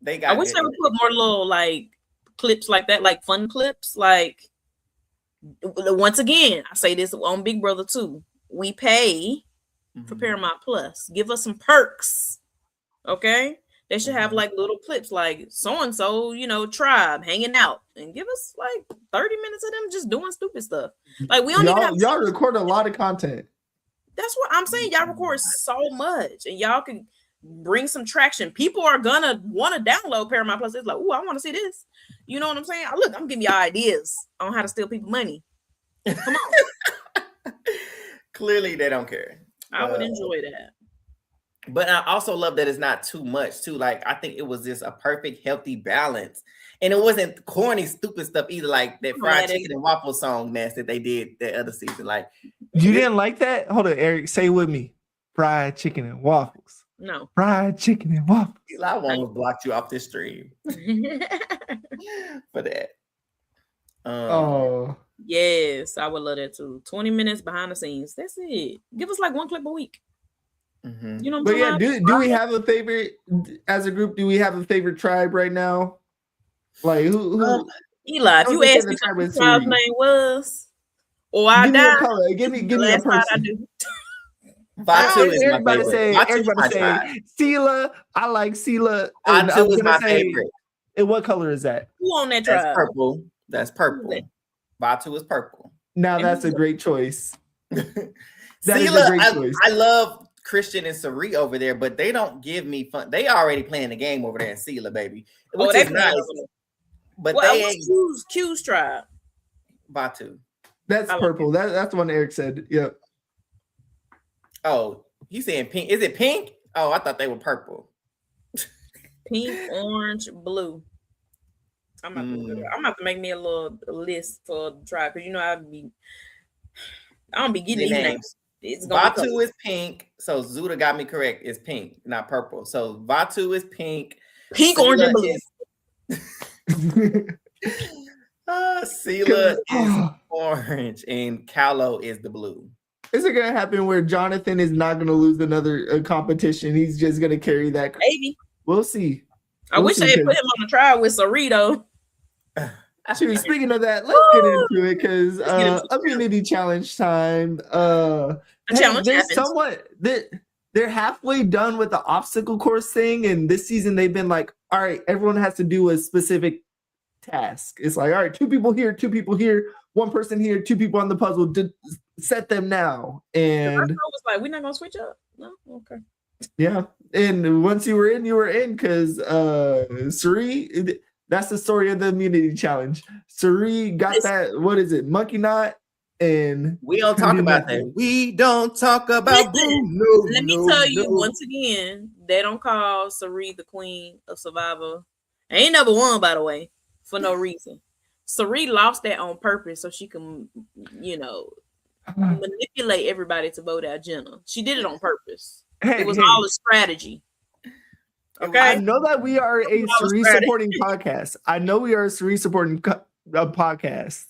I wish they would put more little like clips like that, like fun clips. Like once again, I say this on Big Brother too. We pay for Paramount Plus. Give us some perks. Okay. They should have like little clips like so-and-so, tribe hanging out and give us like 30 minutes of them just doing stupid stuff. Like we don't even have y'all record a lot of content. That's what I'm saying. Y'all record so much and y'all can bring some traction. People are gonna want to download Paramount Plus. It's like, oh, I want to see this. You know what I'm saying? Look, I'm giving you ideas on how to steal people money. Come on. Clearly they don't care. I would enjoy that. But I also love that it's not too much too. Like I think it was just a perfect, healthy balance, and it wasn't corny, stupid stuff either. Like that fried chicken and waffle song mess that they did that other season. Like you didn't like that? Hold on, Eric, say it with me. Fried chicken and waffles. No. Fried chicken and waffles. I almost blocked you off this stream for that. Oh yes, I would love that too. 20 minutes behind the scenes. That's it. Give us like one clip a week. Mm-hmm. You know, but yeah, do we have a favorite as a group? Do we have a favorite tribe right now? Like who Eli, if you asked me what the tribe's name was, or I died, give me a person. Batu is everybody my say, favorite. everybody say Sela. I like Sela. Batu is my favorite. And what color is that? Who on that tribe? That's purple. That's purple. Batu is purple. Now that's a great choice. Sela, I love Christian and Sari over there, but they don't give me fun. They already playing the game over there in Sela, baby. Which is nice. But they ain't Q's tribe. Batu. That's purple. That's the one Eric said. Yep. Oh, he's saying pink. Is it pink? Oh, I thought they were purple. Pink, orange, blue. I'm about to make me a little list for the tribe because I don't be getting these names. Batu is pink, so Zuda got me correct. It's pink, not purple. So Batu is pink. Pink, orange, and blue. Sela is orange, and Callow is the blue. Is it gonna happen where Jonathan is not gonna lose another competition? He's just gonna carry that. Maybe we'll see. I wish they had put him on the trial with Cerrito. Speaking of that, let's get into it because immunity challenge time. They're halfway done with the obstacle course thing, and this season they've been like, all right, everyone has to do a specific task. It's like, all right, 2 people here, 2 people here, 1 person here, 2 people on the puzzle. Set them now. And I was like, we're not gonna switch up. No, okay. Yeah, and once you were in because Sari. That's the story of the immunity challenge. Sari got that. What is it? Monkey knot. And we don't talk about that. We don't talk about. Let me tell you once again, they don't call Sari the queen of Survivor. Ain't number 1, by the way, for no reason. Sari lost that on purpose so she can, manipulate everybody to vote out Jenna. She did it on purpose. It was all a strategy. Okay. I know that we are a Sari supporting podcast. I know we are a Sari supporting podcast.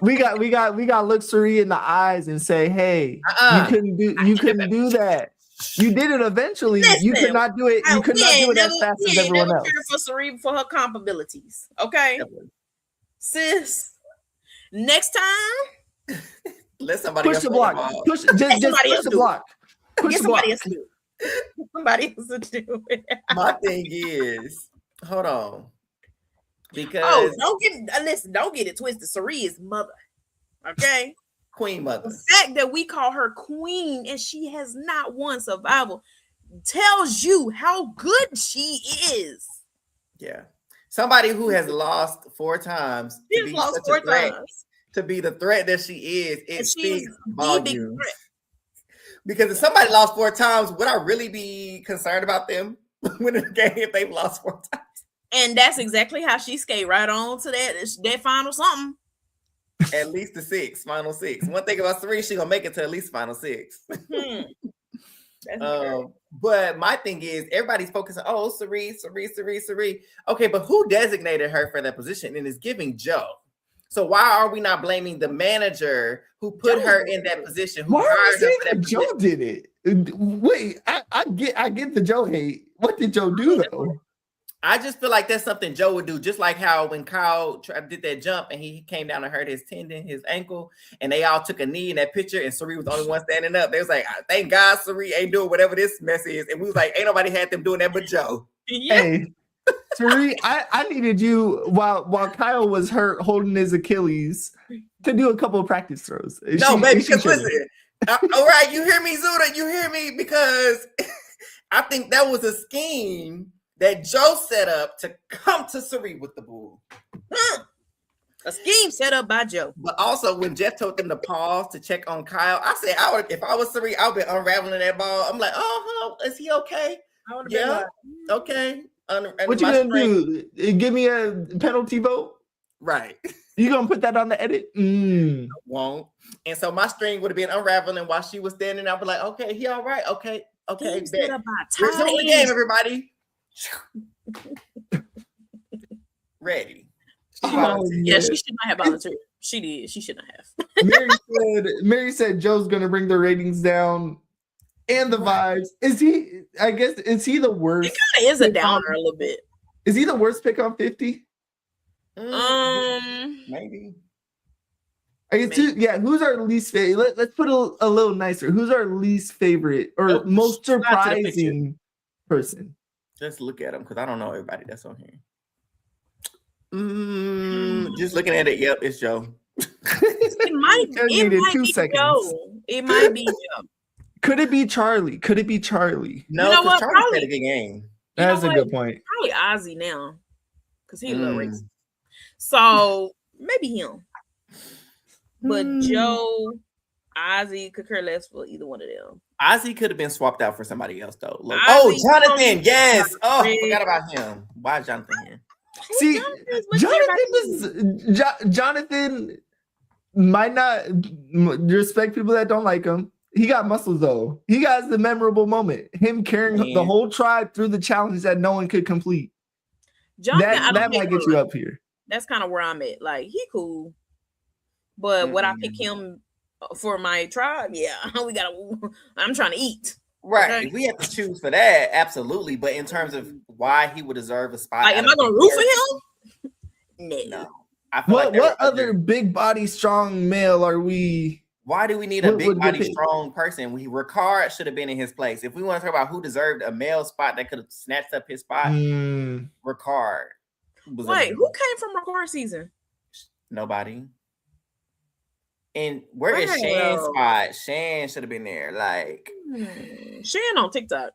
We got to look Sari in the eyes and say, "Hey, you couldn't do that." You did it eventually. You could Listen, not do it. You could not do it as fast as everyone else. Cared for Sari for her capabilities. Okay, sis. Next time, let somebody push else the block. Push just push the block. Push the block. Somebody else to do it. Somebody else to do it. My thing is, hold on, because don't get it twisted. Sari is mother. Okay. Queen mother. The fact that we call her queen and she has not won survival tells you how good she is. Yeah. Somebody who has lost 4 times to be such a threat, to be the threat that she is, it speaks volumes. Because if somebody lost 4 times, would I really be concerned about them winning the game if they've lost 4 times? And that's exactly how she skated right on to that final something. At least the final 6. One thing about Sari, she gonna make it to at least final 6. But my thing is, everybody's focusing. Oh, Sari. Okay, but who designated her for that position? And it's giving Joe. So why are we not blaming the manager who put her in that position? Who why are you saying that Joe did it? Wait, I get the Joe hate. What did Joe do though? I just feel like that's something Joe would do, just like how when Kyle did that jump and he came down and hurt his tendon, his ankle, and they all took a knee in that picture, and Sari was the only one standing up. They was like, thank God Sari ain't doing whatever this mess is. And we was like, ain't nobody had them doing that but Joe. Yeah. Hey, Sari, I needed you while Kyle was hurt holding his Achilles to do a couple of practice throws. No, baby, because listen, all right, you hear me, Zuda? You hear me? Because I think that was a scheme that Joe set up to come to Sari with the bull. A scheme set up by Joe. But also, when Jeff told them to pause to check on Kyle, I said, if I was Sari, I would be unraveling that ball. I'm like, is he okay? Yeah, okay. What you gonna do? Give me a penalty vote? Right. You gonna put that on the edit? I won't. And so my string would have been unraveling while she was standing. I'd be like, okay, he all right? Okay. Resume the game, everybody. Ready. Yeah, she should not have volunteered. She did. She should not have. Mary said Joe's gonna bring the ratings down and the vibes. Is he the worst? It kind of is a downer a little bit. Is he the worst pick on 50? Maybe. I guess who's our least favorite? Let's put a little nicer. Who's our least favorite or most surprising person? Just look at them because I don't know everybody that's on here. Just looking at it, yep, it's Joe. It might be Joe. It might be Joe. Could it be Charlie? No, you know what? Charlie played a good game. That's a good point. Probably Ozzy now because he a little racist. So maybe him. But Joe, Ozzy could care less for either one of them. Ozzy could have been swapped out for somebody else though. Jonathan, yes. Oh, I forgot about him. Why is Jonathan here? See, Jonathan might not respect people that don't like him. He got muscles though. He got the memorable moment. Him carrying the whole tribe through the challenge that no one could complete. Jonathan, that might get you up here. That's kind of where I'm at. Like, he cool. But would I pick him for my tribe? Yeah. I'm trying to eat. Right. Okay. We have to choose for that. Absolutely. But in terms of why he would deserve a spot. Like, am I going to root for him? No. What other big body, strong male are we? Why do we need a big body, strong person? Ricard should have been in his place. If we want to talk about who deserved a male spot that could have snatched up his spot, Ricard. Wait, who came from Ricard season? Nobody. And where is Shan's spot? Shan should have been there. Like Shan on TikTok.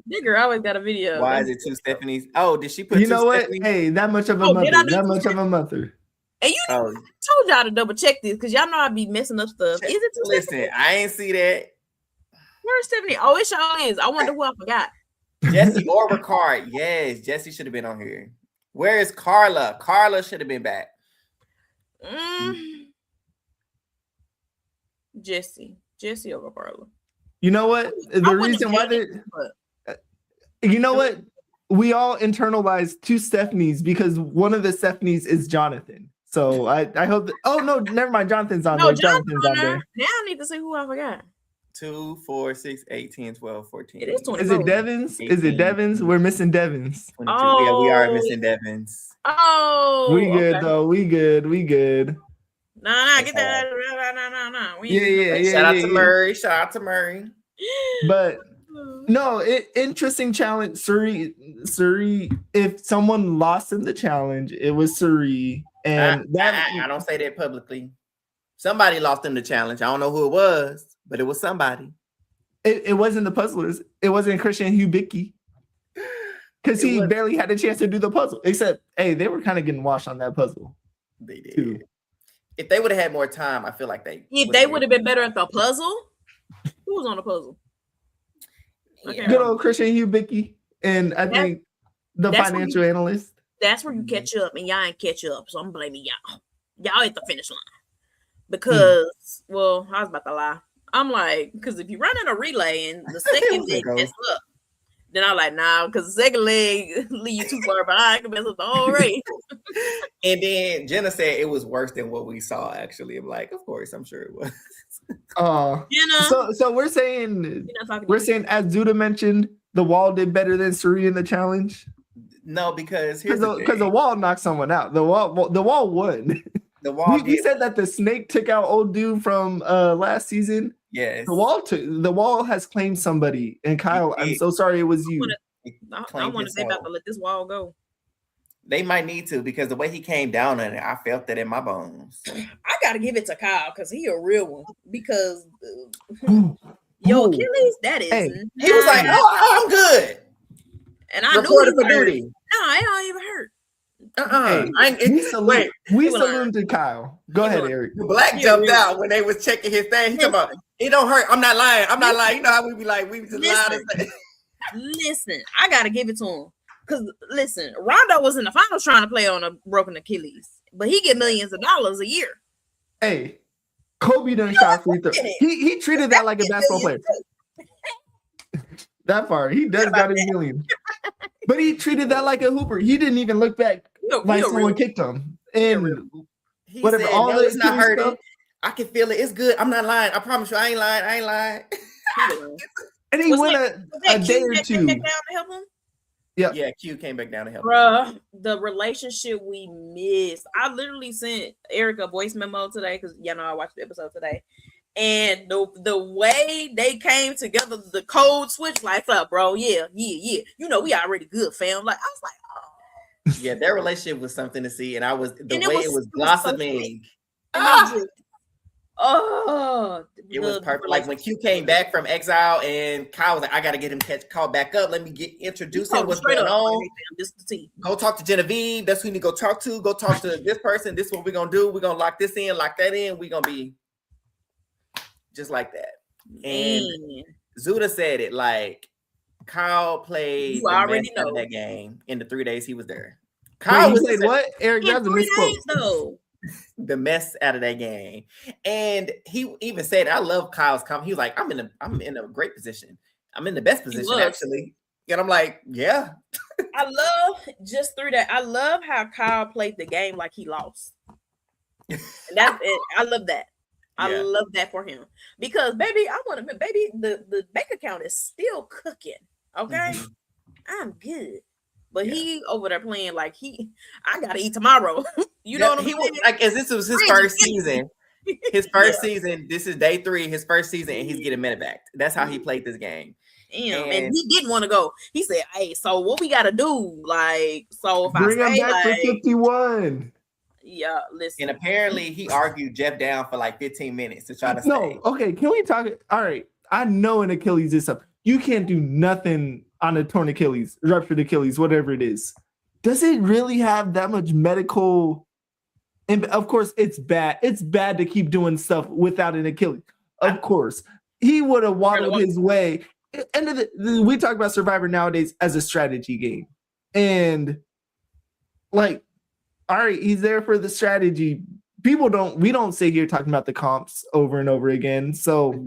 Bigger always got a video. Why is it 2 Stephanies? Oh, did she put? You know what? Stephanies? Hey, that much of a mother. That much of a mother. And I told y'all to double check this because y'all know I be messing up stuff. Is it 2 Listen, Stephanie? I ain't see that. Where's Stephanie? Oh, it sure is. I wonder who I forgot. Jesse or Ricard. Yes, Jesse should have been on here. Where is Carla? Carla should have been back. Jesse over Carla. You know what? The reason why you know what? We all internalized 2 Stephanies because one of the Stephanies is Jonathan. So I hope oh no, never mind. Jonathan's on there. Jonathan's on there. Now I need to see who I forgot. 2, 4, 6, 8, 10, 12, 14. It is 24. Is it Devins? Is it 18, Devins? We're missing Devins. 22. Yeah, we are missing Devins. Oh, We good okay. though. We good. Nah, get that. Nah. Yeah. Shout out to Murray. Shout out to Murray. But no, interesting challenge. Suri. If someone lost in the challenge, it was Suri, and I don't say that publicly. Somebody lost in the challenge. I don't know who it was, but it was somebody. It wasn't the puzzlers. It wasn't Christian Hubicki. Because he barely had a chance to do the puzzle. Except, hey, they were kind of getting washed on that puzzle. They did. Too. If they would have had more time, I feel like they would have been better at the puzzle. Who was on the puzzle? Yeah. Good old Christian Hubicki. And I think the financial analyst. That's where you catch up, and y'all ain't catch up. So I'm blaming y'all. Y'all at the finish line. Because, well, I was about to lie. I'm like, because if you run in a relay and the second leg mess up, then I'm like, nah, because the second leg lead you too far behind, can mess up the whole race. And then Jenna said it was worse than what we saw, actually. I'm like, of course, I'm sure it was. So we're saying, as Zuda mentioned, the wall did better than Suri in the challenge. No, because the wall knocked someone out. The wall won. The wall. We said that the snake took out old dude from last season. Yes. The wall has claimed somebody. And Kyle, I'm so sorry it was you. I want to say about to let this wall go. They might need to, because the way he came down on it, I felt that in my bones. I gotta give it to Kyle because he a real one. Because Achilles, that is. Hey, he was like, "Oh, I'm good," and I reported knew for duty. No, it don't even hurt. Hey, we salute to Kyle. Go ahead, Eric. Black jumped out when they was checking his thing. He talking about, it don't hurt. I'm not lying. You know how we be like, we just lied. Listen, I gotta give it to him. Because listen, Rondo was in the finals trying to play on a broken Achilles, but he get millions of dollars a year. Hey, Kobe done shot free throw. He treated that like a basketball player. That far, he does got his million. But he treated that like a hooper. He didn't even look back like someone kicked him. And whatever, said, all it's not hurting. Stuff, I can feel it. It's good. I'm not lying. I promise you, I ain't lying. And he went a day or two. Down to help him? Yeah, Q came back down to help. Bruh, the relationship we missed. I literally sent Eric a voice memo today because I watched the episode today. And the way they came together, the code switch, like, up, bro. Yeah. You know, we already good, fam. Like, I was like, oh. Yeah, their relationship was something to see. And it was blossoming. It was perfect. Like when Q came back from exile and Kyle was like, I gotta get him called back up. Let me introduce him. What's going on? Go talk to Genevieve. That's who you need to go talk to. Go talk to this person. This is what we're gonna do. We're gonna lock this in, lock that in. We're gonna be just like that. And Zuda said it like Kyle played that game in the 3 days he was there. Kyle was played what? Eric, that's a misquote. Though. The mess out of that game. And he even said, I love Kyle's comment. He was like, I'm in a great position. I'm in the best position, actually. And I'm like, yeah. I love just through that. I love how Kyle played the game like he lost. And that's it. I love that. I love that for him. Because baby, the bank account is still cooking. Okay. I'm good. But he over there playing like I gotta eat tomorrow. You know what I'm saying? Like, as this was his first season. His first season. This is day 3, his first season, and he's getting back. That's how he played this game. Damn, and he didn't want to go. He said, "Hey, so what we gotta do? Like, so if bring I stay, him back for 51." Yeah, listen. And apparently, he argued Jeff down for like 15 minutes to try to stay. Okay, can we talk? All right, I know an Achilles is up. You can't do nothing on a torn Achilles, ruptured Achilles, whatever it is. Does it really have that much medical? And of course, it's bad. It's bad to keep doing stuff without an Achilles. Of course, he would have waddled his way. And we talk about Survivor nowadays as a strategy game, and like, all right, he's there for the strategy. We don't sit here talking about the comps over and over again. So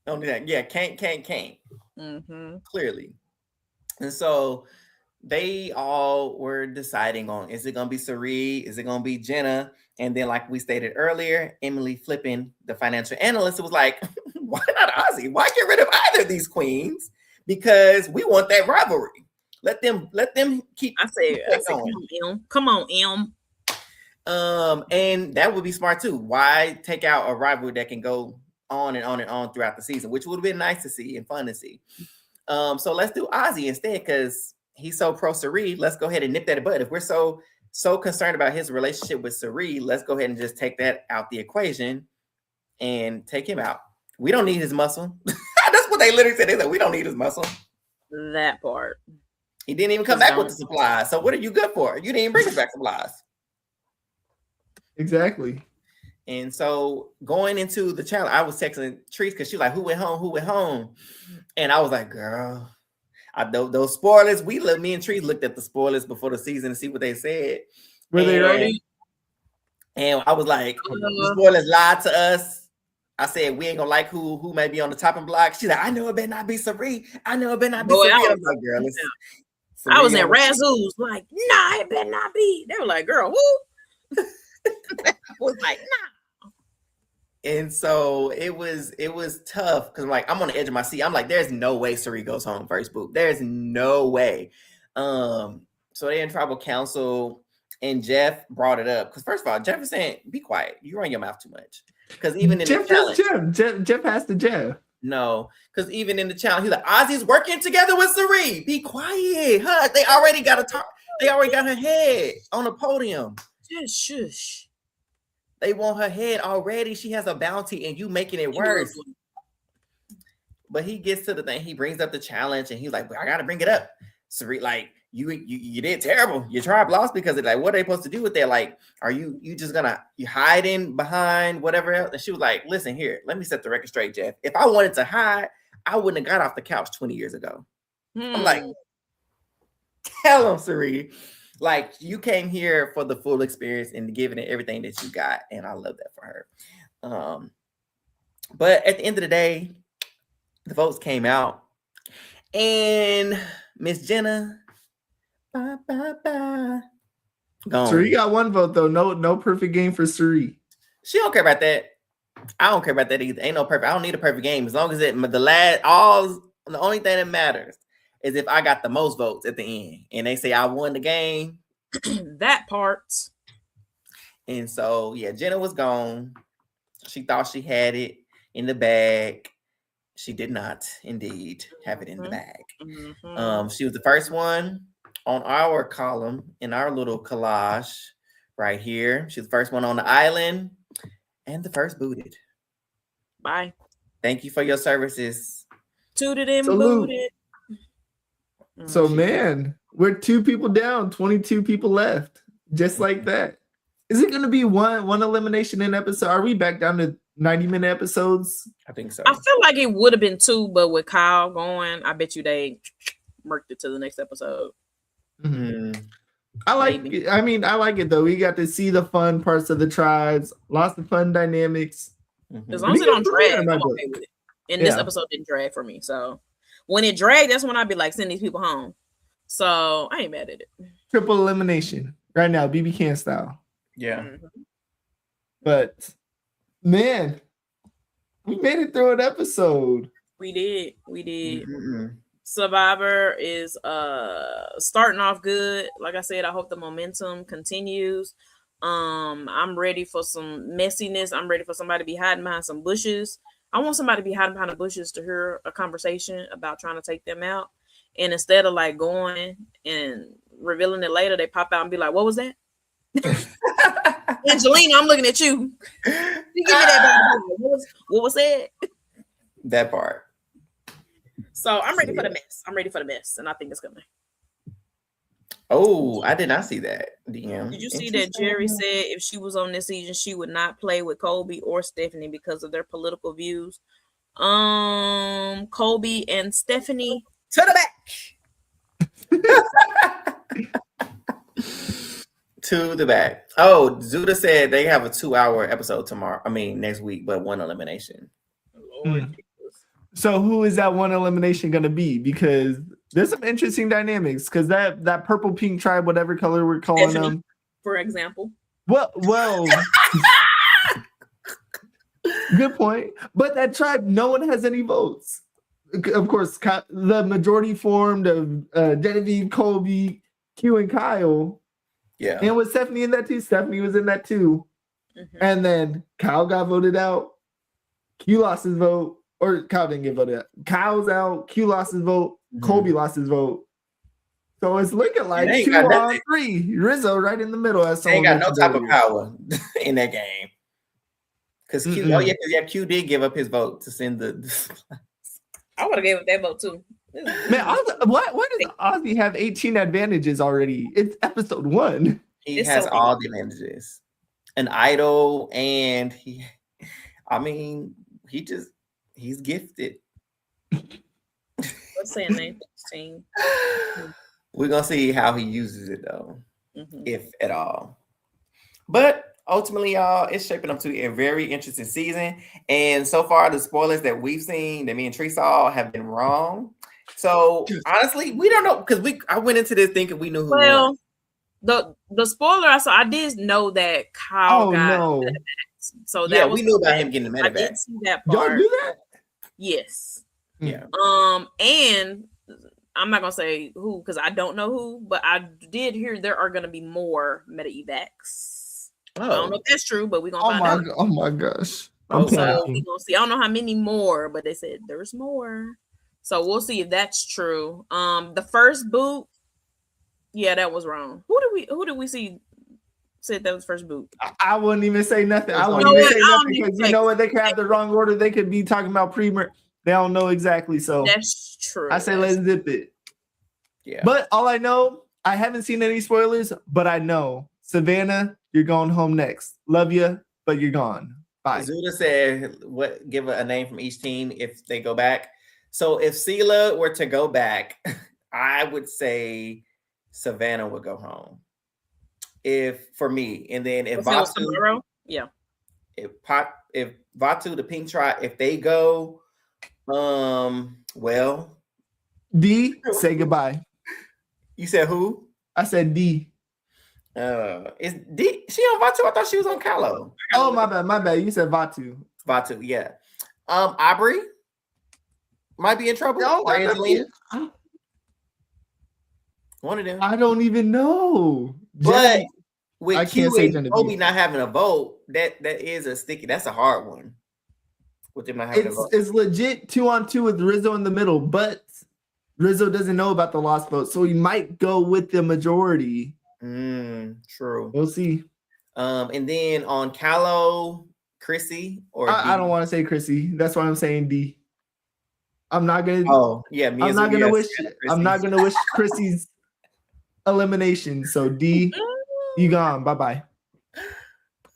Only that, yeah, can't. Mm-hmm. Clearly. And so they all were deciding on, is it gonna be Sari? Is it gonna be Jenna? And then, like we stated earlier, Emily flipping the financial analyst was like, why not Ozzy? Why get rid of either of these queens? Because we want that rivalry. Let them keep. I said, come on, M. And that would be smart too. Why take out a rivalry that can go on and on and on throughout the season, which would have been nice to see and fun to see. So let's do Ozzy instead, because he's so pro Sari. Let's go ahead and nip that in the bud. If we're so concerned about his relationship with Sari, let's go ahead and just take that out the equation and take him out. We don't need his muscle. That's what they literally said. They said, we don't need his muscle. That part. He didn't even come back with the supplies. So what are you good for? You didn't even bring us back supplies. Exactly. And so going into the challenge, I was texting Trees because she was like, who went home? And I was like, girl, those spoilers, me and Trees looked at the spoilers before the season to see what they said. Were they ready? And I was like, the spoilers lied to us. I said, we ain't gonna like who may be on the topping block. She's like, I know it better not be Sari. I know it better not be Sari. I was like, girl, I was in Razoo's like, nah, it better not be. They were like, girl, who? I was like, nah. And so it was tough because I'm on the edge of my seat. I'm like, there's no way Sari goes home first boot. There's no way. So they in tribal council, and Jeff brought it up because first of all, Jeff is saying, be quiet. You run your mouth too much. Because even in Jeff the challenge, Jeff has to Jeff. No, because even in the challenge, he's like, Ozzy's working together with Sari. Be quiet. Huh? They already got her head on the podium. Just shush. They want her head already. She has a bounty and you making it worse. But he gets to the thing. He brings up the challenge and he's like, I got to bring it up. Sari, like, you did terrible. Your tribe lost because of like, what are they supposed to do with that? Like, are you just you hiding behind whatever else? And she was like, listen here, let me set the record straight, Jeff. If I wanted to hide, I wouldn't have got off the couch 20 years ago. I'm like, tell him, Sari. Like, you came here for the full experience and giving it everything that you got. And I love that for her. But at the end of the day, the votes came out. And Miss Jenna, gone. Sari got one vote though. No perfect game for Sari. She don't care about that. I don't care about that either. Ain't no perfect. I don't need a perfect game as long as the only thing that matters is if I got the most votes at the end and they say I won the game. That part. And so yeah, Jenna was gone. She thought she had it in the bag. She did not indeed have it in the bag. She was the first one on our column in our little collage right here. She's the first one on the island and the first booted. Bye. Thank you for your services. Tooted and booted. So man, we're 2 people down, 22 people left. Just like that. Is it going to be one elimination in episode? Are we back down to 90-minute episodes? I think so. I feel like it would have been 2, but with Kyle going, I bet you they murked it to the next episode. Mm-hmm. I like it. I mean, I like it though. We got to see the fun parts of the tribes, lots of fun dynamics. As long as it don't drag, I'm okay with it. And this episode didn't drag for me. So when it dragged, that's when I'd be like, send these people home. So I ain't mad at it. Triple elimination right now, BB Can style. Yeah. But man, we made it through an episode. We did. Survivor is starting off good. Like I said, I hope the momentum continues. I'm ready for some messiness. I'm ready for somebody to be hiding behind some bushes. I want somebody to be hiding behind the bushes to hear a conversation about trying to take them out. And instead of like going and revealing it later, they pop out and be like, what was that? Angelina, I'm looking at you. You give me that. What was said? That part. So I'm ready for the mess. I'm ready for the mess. And I think it's coming. Oh, I did not see that. DM. Did you see that Jerry said if she was on this season, she would not play with Colby or Stephanie because of their political views? Colby and Stephanie to the back. To the back. Oh, Zuda said they have a 2-hour episode tomorrow. I mean, next week, but 1 elimination. Lord. So who is that one elimination going to be? Because there's some interesting dynamics. Because that purple pink tribe, whatever color we're calling Stephanie, them. for example. Well. Good point. But that tribe, no one has any votes. Of course, the majority formed of Genevieve, Colby, Q, and Kyle. Yeah. And with Stephanie in that too. Stephanie was in that too. Mm-hmm. And then Kyle got voted out. Q lost his vote. Or Kyle didn't get voted out. Kyle's out. Q lost his vote. Mm-hmm. Colby lost his vote. So it's looking like 2 on 3. Rizzo right in the middle. As ain't got no type of power in that game. Because Q, Q did give up his vote to send the. I would have gave up that vote too. Man, what does Ozzy have 18 advantages already? It's episode 1. He has all the advantages. An idol, and he's gifted. What's saying name? 16. We're gonna see how he uses it though, if at all. But ultimately, y'all, it's shaping up to a very interesting season. And so far, the spoilers that we've seen, that me and Tree saw, have been wrong. So honestly, we don't know, because I went into this thinking we knew who won. The spoiler I did know that Kyle got the medevaced. So that we knew about him getting the medevac. I did see that part. Y'all knew that? Yes. Yeah. And I'm not gonna say who because I don't know who, but I did hear there are gonna be more medevacs. I don't know if that's true, but we're gonna find out. Oh my gosh. So we're gonna see. I don't know how many more, but they said there's more. So we'll see if that's true. The first boot, yeah, that was wrong. Who did we see said that was first boot? I wouldn't even say nothing. I wouldn't even say nothing because you know what? They could have the wrong order. They could be talking about pre-mer. They don't know exactly. So that's true. I say let's zip it. Yeah. But all I know, I haven't seen any spoilers, but I know Savannah, you're going home next. Love you, but you're gone. Bye. Zuda said, give a name from each team if they go back. So if Sela were to go back, I would say Savannah would go home. For me, and then if Vatu, if Vatu, the pink tribe, if they go, well, D, say goodbye. You said who? I said D. Is D? She on Vatu? I thought she was on Kalo. Oh, my bad. You said Vatu. Vatu, yeah. Aubrey might be in trouble. One of them. I don't even know. But with Q and Kobe not having a vote, that is a sticky. That's a hard one. With them not having a vote. It's legit 2-on-2 with Rizzo in the middle, but Rizzo doesn't know about the lost vote, so he might go with the majority. True. We'll see. And then on Kalo, Chrissy or I don't want to say Chrissy. That's why I'm saying D. I'm not gonna. Oh yeah, I'm not gonna wish. I'm not gonna wish Chrissy's elimination. So D, you gone. Bye bye.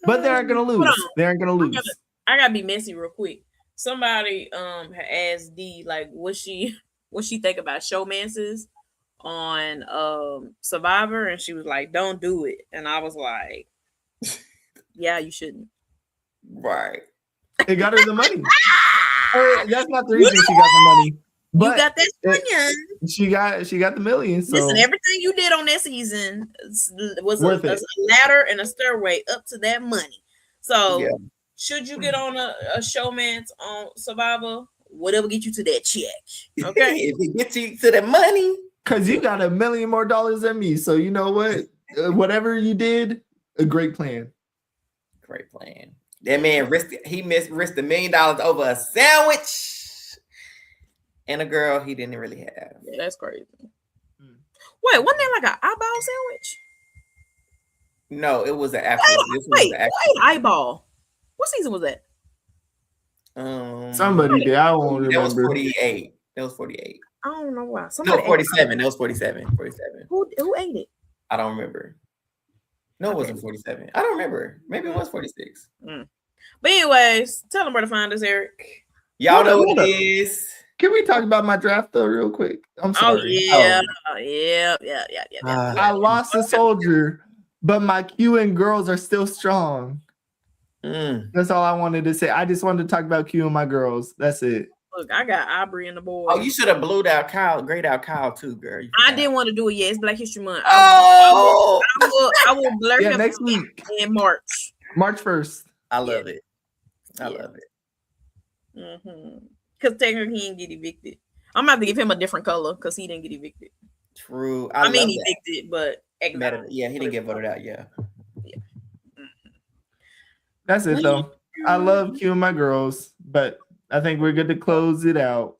But they aren't gonna lose. They aren't gonna lose. I gotta be messy real quick. Somebody had asked D like, what she think about showmances on Survivor, and she was like, "Don't do it." And I was like, "Yeah, you shouldn't." Right. It got her the money. That's not the reason she got the money. But you got that million. She got the million. So. Listen, everything you did on that season was a ladder and a stairway up to that money. So should you get on a showman's on Survivor, whatever get you to that check. Okay. If it gets you to the money. Because you got $1 million more than me. So you know what? Whatever you did, a great plan. Great plan. That man risked $1 million over a sandwich and a girl he didn't really have. Yeah, that's crazy. Wait, wasn't that like an eyeball sandwich? No, it was an actual. Wait, eyeball. What season was that? Somebody did. I won't remember. That was 48. That was 48. I don't know why. No, 47. That was 47. 47. Who ate it? I don't remember. No, it wasn't 47. I don't remember. Maybe it was 46. But anyways, tell them where to find us, Eric. Y'all know what it is. Can we talk about my draft though, real quick? I'm sorry. Yeah. I lost a soldier, but my Q and girls are still strong. That's all I wanted to say. I just wanted to talk about Q and my girls. That's it. Look, I got Aubrey and the boys. Oh, you should have blued out Kyle, grayed out Kyle too, girl. I didn't want to do it yet. It's Black History Month. Oh, I will blur him next week in March. March 1st. I love it. I love it. Because technically he didn't get evicted. I'm about to give him a different color because he didn't get evicted. True. I mean evicted, but yeah, he didn't get voted out. Yeah. That's it though. I love cueing my girls, but I think we're good to close it out.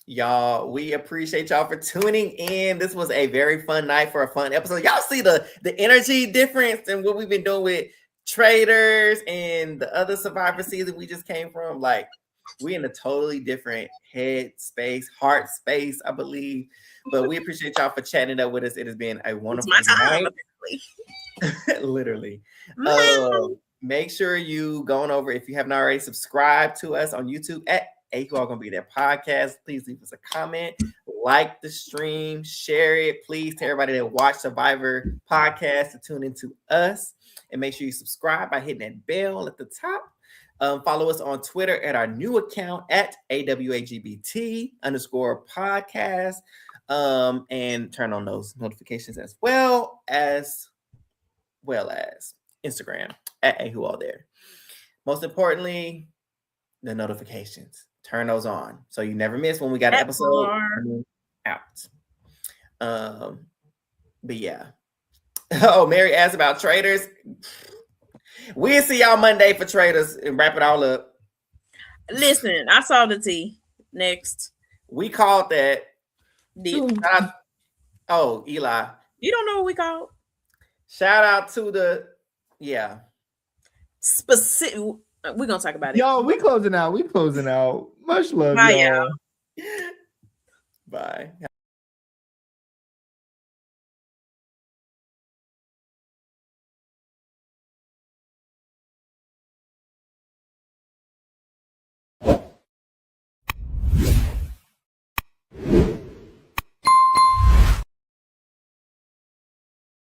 Y'all, we appreciate y'all for tuning in. This was a very fun night for a fun episode. Y'all see the energy difference and what we've been doing with Traders and the other Survivor season we just came from. Like, we in a totally different head space, heart space, I believe. But we appreciate y'all for chatting it up with us. It has been a wonderful night. Literally. Make sure you going over, if you haven't already, subscribe to us on YouTube at Who All Gonna Be There podcast. Please leave us a comment, like the stream, share it. Please tell everybody that watch Survivor podcast to tune into us, and make sure you subscribe by hitting that bell at the top. Follow us on Twitter at our new account at AWAGBT_podcast, and turn on those notifications as well as Instagram at Who All There. Most importantly, the notifications. Turn those on so you never miss when we got an episode coming out. But yeah. Oh, Mary asked about Traders. We'll see y'all Monday for Traders and wrap it all up. Listen, I saw the tea. Next. We called that. Oh, Eli. You don't know what we called? Shout out to the specific. We're gonna talk about it. Yo, we closing out. Much love, Bye, y'all. y'all. Bye.